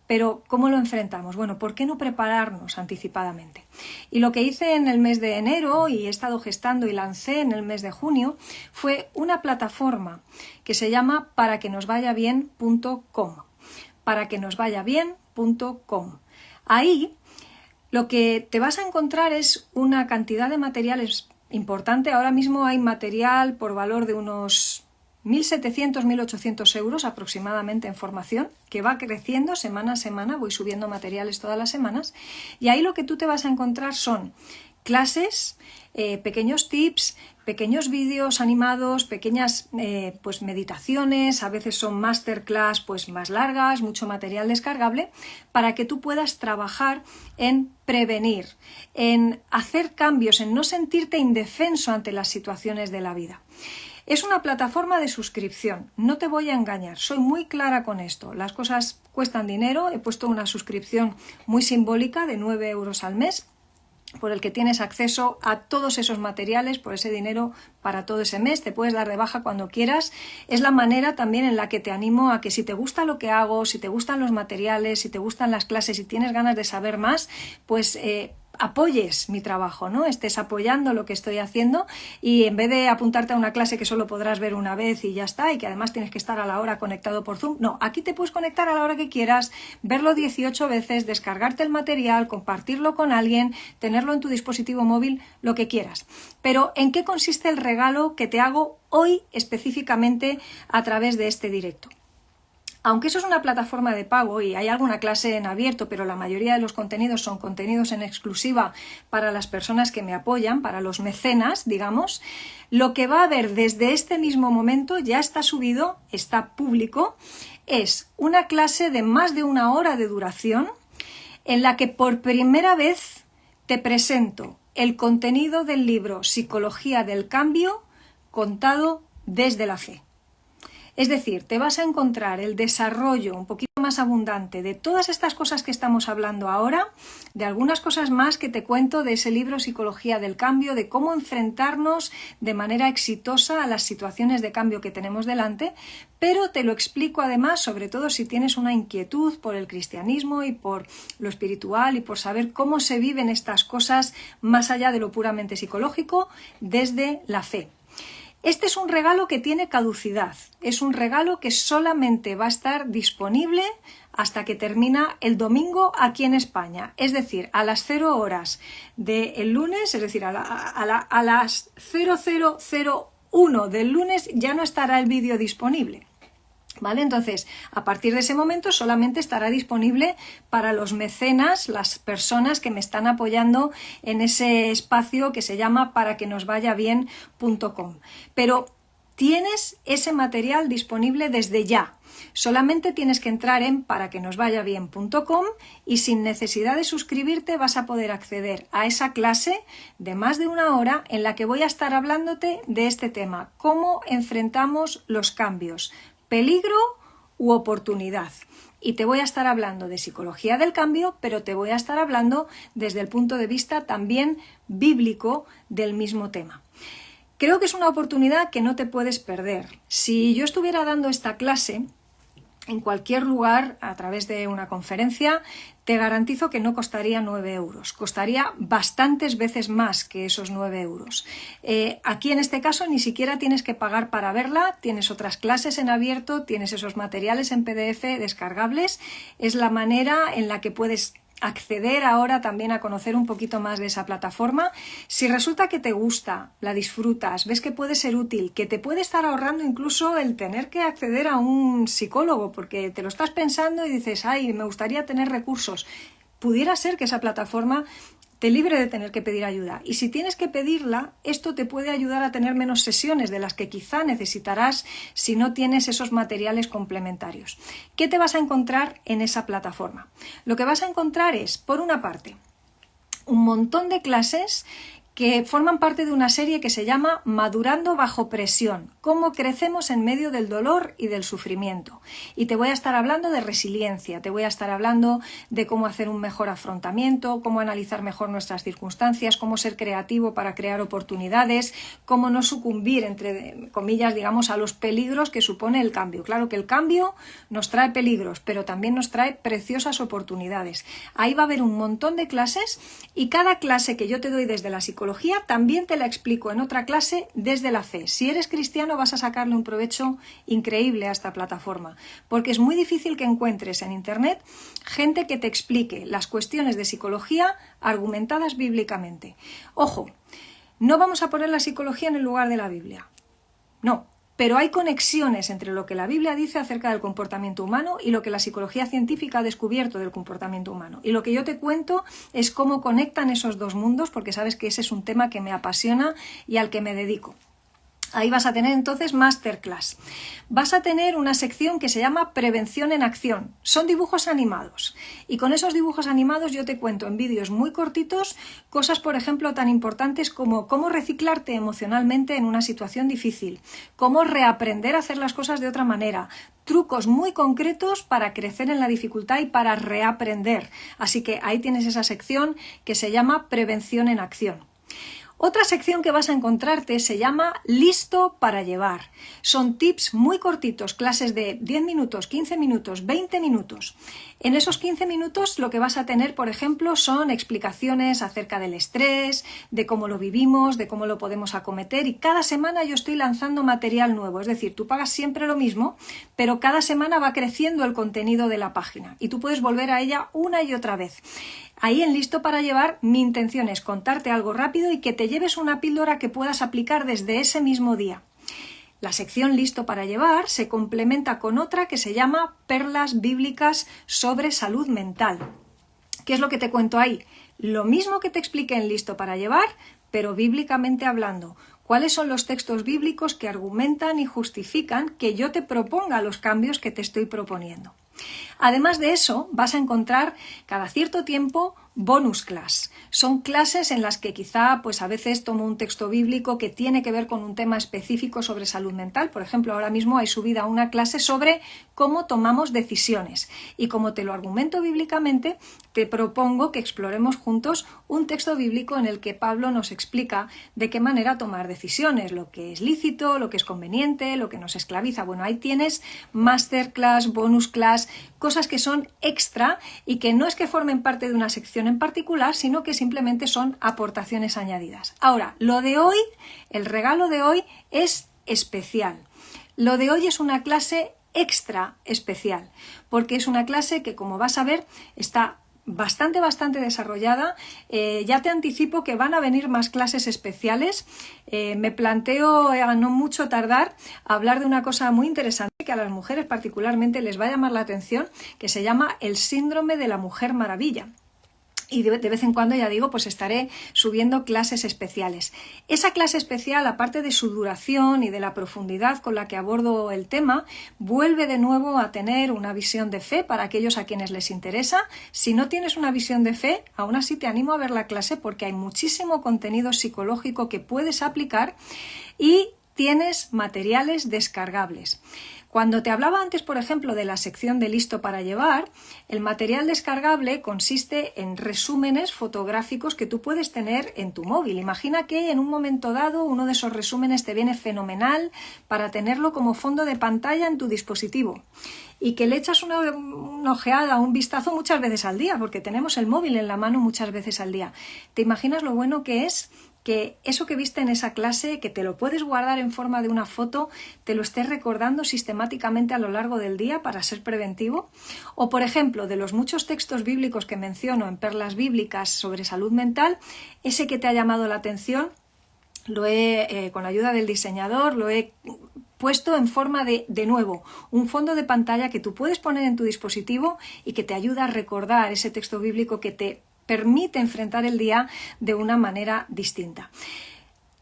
pero ¿cómo lo enfrentamos? Bueno, ¿por qué no prepararnos anticipadamente? Y lo que hice en el mes de enero y he estado gestando y lancé en el mes de junio fue una plataforma que se llama paraquenosvayabien.com. paraquenosvayabien.com. Ahí lo que te vas a encontrar es una cantidad de materiales importante. Ahora mismo hay material por valor de unos 1.700, 1.800 euros aproximadamente en formación, que va creciendo semana a semana, voy subiendo materiales todas las semanas, y ahí lo que tú te vas a encontrar son clases, pequeños tips, pequeños vídeos animados, pequeñas pues meditaciones, a veces son masterclass pues más largas, mucho material descargable, para que tú puedas trabajar en prevenir, en hacer cambios, en no sentirte indefenso ante las situaciones de la vida. Es una plataforma de suscripción, no te voy a engañar, soy muy clara con esto. Las cosas cuestan dinero, he puesto una suscripción muy simbólica de 9 euros al mes, por el que tienes acceso a todos esos materiales por ese dinero para todo ese mes, te puedes dar de baja cuando quieras. Es la manera también en la que te animo a que si te gusta lo que hago, si te gustan los materiales, si te gustan las clases y tienes ganas de saber más, pues apoyes mi trabajo, ¿no? Estés apoyando lo que estoy haciendo y en vez de apuntarte a una clase que solo podrás ver una vez y ya está, y que además tienes que estar a la hora conectado por Zoom, no, aquí te puedes conectar a la hora que quieras, verlo 18 veces, descargarte el material, compartirlo con alguien, tenerlo en tu dispositivo móvil, lo que quieras. Pero ¿en qué consiste el regalo que te hago hoy específicamente a través de este directo? Aunque eso es una plataforma de pago y hay alguna clase en abierto, pero la mayoría de los contenidos son contenidos en exclusiva para las personas que me apoyan, para los mecenas, digamos, lo que va a haber desde este mismo momento, ya está subido, está público, es una clase de más de 1 hora de duración en la que por primera vez te presento el contenido del libro Psicología del Cambio contado desde la fe. Es decir, te vas a encontrar el desarrollo un poquito más abundante de todas estas cosas que estamos hablando ahora, de algunas cosas más que te cuento de ese libro Psicología del Cambio, de cómo enfrentarnos de manera exitosa a las situaciones de cambio que tenemos delante, pero te lo explico además, sobre todo si tienes una inquietud por el cristianismo y por lo espiritual y por saber cómo se viven estas cosas más allá de lo puramente psicológico, desde la fe. Este es un regalo que tiene caducidad, es un regalo que solamente va a estar disponible hasta que termina el domingo aquí en España, es decir, a las 0 horas del lunes, es decir, a las 0001 del lunes ya no estará el vídeo disponible. ¿Vale? Entonces, a partir de ese momento solamente estará disponible para los mecenas, las personas que me están apoyando en ese espacio que se llama paraquenosvayabien.com. Pero tienes ese material disponible desde ya. Solamente tienes que entrar en paraquenosvayabien.com y sin necesidad de suscribirte vas a poder acceder a esa clase de más de 1 hora en la que voy a estar hablándote de este tema, cómo enfrentamos los cambios, peligro u oportunidad. Y te voy a estar hablando de psicología del cambio, pero te voy a estar hablando desde el punto de vista también bíblico del mismo tema. Creo que es una oportunidad que no te puedes perder. Si yo estuviera dando esta clase en cualquier lugar a través de una conferencia, te garantizo que no costaría 9 euros, costaría bastantes veces más que esos 9 euros. Aquí en este caso ni siquiera tienes que pagar para verla, tienes otras clases en abierto, tienes esos materiales en PDF descargables, es la manera en la que puedes acceder ahora también a conocer un poquito más de esa plataforma. Si resulta que te gusta, la disfrutas, ves que puede ser útil, que te puede estar ahorrando incluso el tener que acceder a un psicólogo porque te lo estás pensando y dices, ay, me gustaría tener recursos, pudiera ser que esa plataforma te libre de tener que pedir ayuda. Y si tienes que pedirla, esto te puede ayudar a tener menos sesiones de las que quizá necesitarás si no tienes esos materiales complementarios. ¿Qué te vas a encontrar en esa plataforma? Lo que vas a encontrar es, por una parte, un montón de clases que forman parte de una serie que se llama Madurando bajo presión, cómo crecemos en medio del dolor y del sufrimiento. Y te voy a estar hablando de resiliencia, te voy a estar hablando de cómo hacer un mejor afrontamiento, cómo analizar mejor nuestras circunstancias, cómo ser creativo para crear oportunidades, cómo no sucumbir, entre comillas, digamos, a los peligros que supone el cambio. Claro que el cambio nos trae peligros, pero también nos trae preciosas oportunidades. Ahí va a haber un montón de clases y cada clase que yo te doy desde la psicología también te la explico en otra clase desde la fe. Si eres cristiano vas a sacarle un provecho increíble a esta plataforma, porque es muy difícil que encuentres en internet gente que te explique las cuestiones de psicología argumentadas bíblicamente. Ojo, no vamos a poner la psicología en el lugar de la Biblia. No. Pero hay conexiones entre lo que la Biblia dice acerca del comportamiento humano y lo que la psicología científica ha descubierto del comportamiento humano. Y lo que yo te cuento es cómo conectan esos dos mundos, porque sabes que ese es un tema que me apasiona y al que me dedico. Ahí vas a tener entonces masterclass. Vas a tener una sección que se llama Prevención en Acción. Son dibujos animados. Y con esos dibujos animados yo te cuento en vídeos muy cortitos cosas, por ejemplo, tan importantes como cómo reciclarte emocionalmente en una situación difícil, cómo reaprender a hacer las cosas de otra manera, trucos muy concretos para crecer en la dificultad y para reaprender. Así que ahí tienes esa sección que se llama Prevención en Acción. Otra sección que vas a encontrarte se llama Listo para llevar. Son tips muy cortitos, clases de 10 minutos, 15 minutos, 20 minutos. En esos 15 minutos lo que vas a tener, por ejemplo, son explicaciones acerca del estrés, de cómo lo vivimos, de cómo lo podemos acometer y cada semana yo estoy lanzando material nuevo. Es decir, tú pagas siempre lo mismo, pero cada semana va creciendo el contenido de la página y tú puedes volver a ella una y otra vez. Ahí en Listo para Llevar, mi intención es contarte algo rápido y que te lleves una píldora que puedas aplicar desde ese mismo día. La sección Listo para Llevar se complementa con otra que se llama Perlas bíblicas sobre salud mental. ¿Qué es lo que te cuento ahí? Lo mismo que te expliqué en Listo para Llevar, pero bíblicamente hablando. ¿Cuáles son los textos bíblicos que argumentan y justifican que yo te proponga los cambios que te estoy proponiendo? Además de eso, vas a encontrar cada cierto tiempo bonus class. Son clases en las que quizá pues a veces tomo un texto bíblico que tiene que ver con un tema específico sobre salud mental. Por ejemplo, ahora mismo hay subida una clase sobre cómo tomamos decisiones. Y como te lo argumento bíblicamente, te propongo que exploremos juntos un texto bíblico en el que Pablo nos explica de qué manera tomar decisiones, lo que es lícito, lo que es conveniente, lo que nos esclaviza. Bueno, ahí tienes masterclass, bonus class, cosas que son extra y que no es que formen parte de una sección en particular, sino que simplemente son aportaciones añadidas. Ahora, lo de hoy, el regalo de hoy es especial. Lo de hoy es una clase extra especial, porque es una clase que, como vas a ver, está bastante desarrollada. Ya te anticipo que van a venir más clases especiales. Me planteo a no mucho tardar a hablar de una cosa muy interesante que a las mujeres particularmente les va a llamar la atención, que se llama el síndrome de la mujer maravilla. Y de vez en cuando, ya digo, pues estaré subiendo clases especiales. Esa clase especial, aparte de su duración y de la profundidad con la que abordo el tema, vuelve de nuevo a tener una visión de fe para aquellos a quienes les interesa. Si no tienes una visión de fe, aún así te animo a ver la clase porque hay muchísimo contenido psicológico que puedes aplicar y tienes materiales descargables. Cuando te hablaba antes, por ejemplo, de la sección de Listo para Llevar, el material descargable consiste en resúmenes fotográficos que tú puedes tener en tu móvil. Imagina que en un momento dado uno de esos resúmenes te viene fenomenal para tenerlo como fondo de pantalla en tu dispositivo y que le echas una ojeada, un vistazo muchas veces al día, porque tenemos el móvil en la mano muchas veces al día. ¿Te imaginas lo bueno que es que eso que viste en esa clase, que te lo puedes guardar en forma de una foto, te lo estés recordando sistemáticamente a lo largo del día para ser preventivo? O, por ejemplo, de los muchos textos bíblicos que menciono en Perlas Bíblicas sobre salud mental, ese que te ha llamado la atención, con la ayuda del diseñador, lo he puesto en forma de nuevo, un fondo de pantalla que tú puedes poner en tu dispositivo y que te ayuda a recordar ese texto bíblico que te permite enfrentar el día de una manera distinta.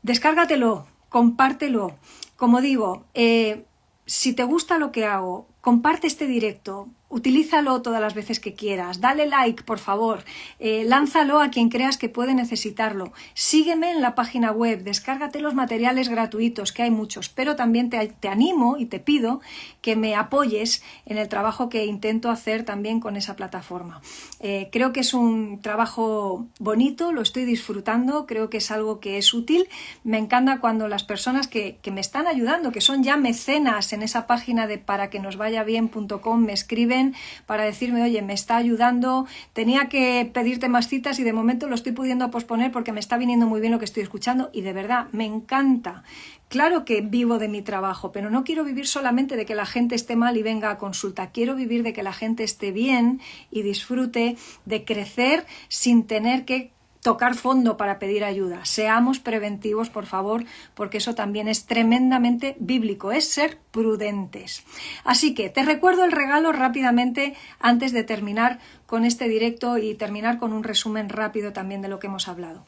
Descárgatelo, compártelo. Como digo, si te gusta lo que hago, comparte este directo, Utilízalo todas las veces que quieras, dale like por favor, lánzalo a quien creas que puede necesitarlo, sígueme en la página web, descárgate los materiales gratuitos, que hay muchos, pero también te animo y te pido que me apoyes en el trabajo que intento hacer también con esa plataforma. Creo que es un trabajo bonito, lo estoy disfrutando, creo que es algo que es útil, me encanta cuando las personas que me están ayudando, que son ya mecenas en esa página de paraquenosvayabien.com, me escriben para decirme, oye, me está ayudando, tenía que pedirte más citas y de momento lo estoy pudiendo posponer porque me está viniendo muy bien lo que estoy escuchando y de verdad me encanta. Claro que vivo de mi trabajo, pero no quiero vivir solamente de que la gente esté mal y venga a consulta. Quiero vivir de que la gente esté bien y disfrute de crecer sin tener que tocar fondo para pedir ayuda. Seamos preventivos, por favor, porque eso también es tremendamente bíblico, es ser prudentes. Así que te recuerdo el regalo rápidamente antes de terminar con este directo y terminar con un resumen rápido también de lo que hemos hablado.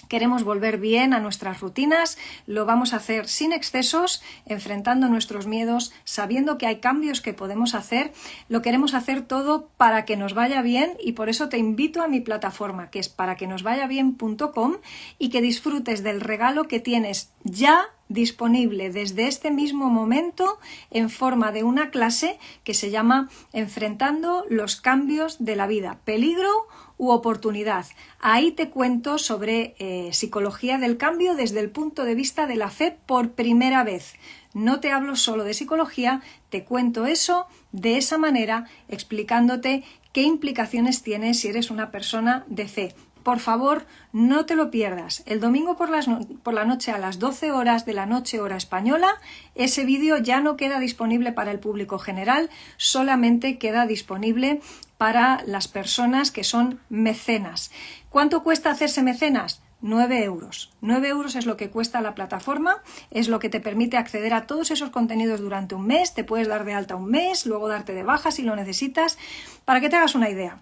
Queremos volver bien a nuestras rutinas, lo vamos a hacer sin excesos, enfrentando nuestros miedos, sabiendo que hay cambios que podemos hacer, lo queremos hacer todo para que nos vaya bien y por eso te invito a mi plataforma, que es paraquenosvayabien.com y que disfrutes del regalo que tienes ya disponible desde este mismo momento en forma de una clase que se llama Enfrentando los cambios de la vida, peligro u oportunidad. Ahí te cuento sobre psicología del cambio desde el punto de vista de la fe por primera vez. No te hablo solo de psicología, te cuento eso de esa manera, explicándote qué implicaciones tiene si eres una persona de fe. Por favor, no te lo pierdas. El domingo por la noche a las 12 horas de la noche, hora española, ese vídeo ya no queda disponible para el público general, solamente queda disponible para las personas que son mecenas. ¿Cuánto cuesta hacerse mecenas? 9 euros. 9 euros es lo que cuesta la plataforma, es lo que te permite acceder a todos esos contenidos durante un mes, te puedes dar de alta un mes, luego darte de baja si lo necesitas. Para que te hagas una idea,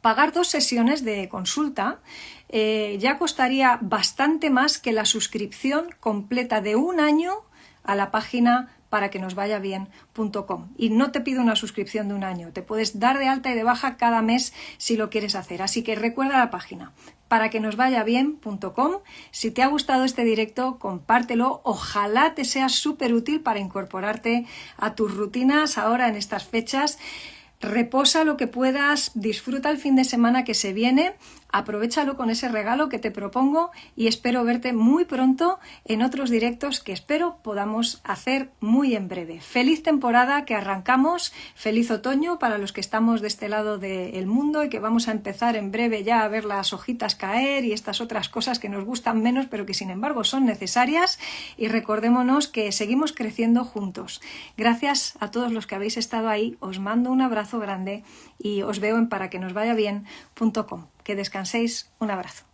pagar 2 sesiones de consulta ya costaría bastante más que la suscripción completa de un año a la página paraquenosvayabien.com. Y no te pido una suscripción de un año, te puedes dar de alta y de baja cada mes si lo quieres hacer. Así que recuerda la página paraquenosvayabien.com. Si te ha gustado este directo, compártelo. Ojalá te sea súper útil para incorporarte a tus rutinas ahora en estas fechas. Reposa lo que puedas, disfruta el fin de semana que se viene, aprovéchalo con ese regalo que te propongo y espero verte muy pronto en otros directos que espero podamos hacer muy en breve. Feliz temporada que arrancamos, feliz otoño para los que estamos de este lado del mundo y que vamos a empezar en breve ya a ver las hojitas caer y estas otras cosas que nos gustan menos pero que sin embargo son necesarias y recordémonos que seguimos creciendo juntos. Gracias a todos los que habéis estado ahí, os mando un abrazo grande y os veo en paraquenosvayabien.com. Que descanséis, un abrazo.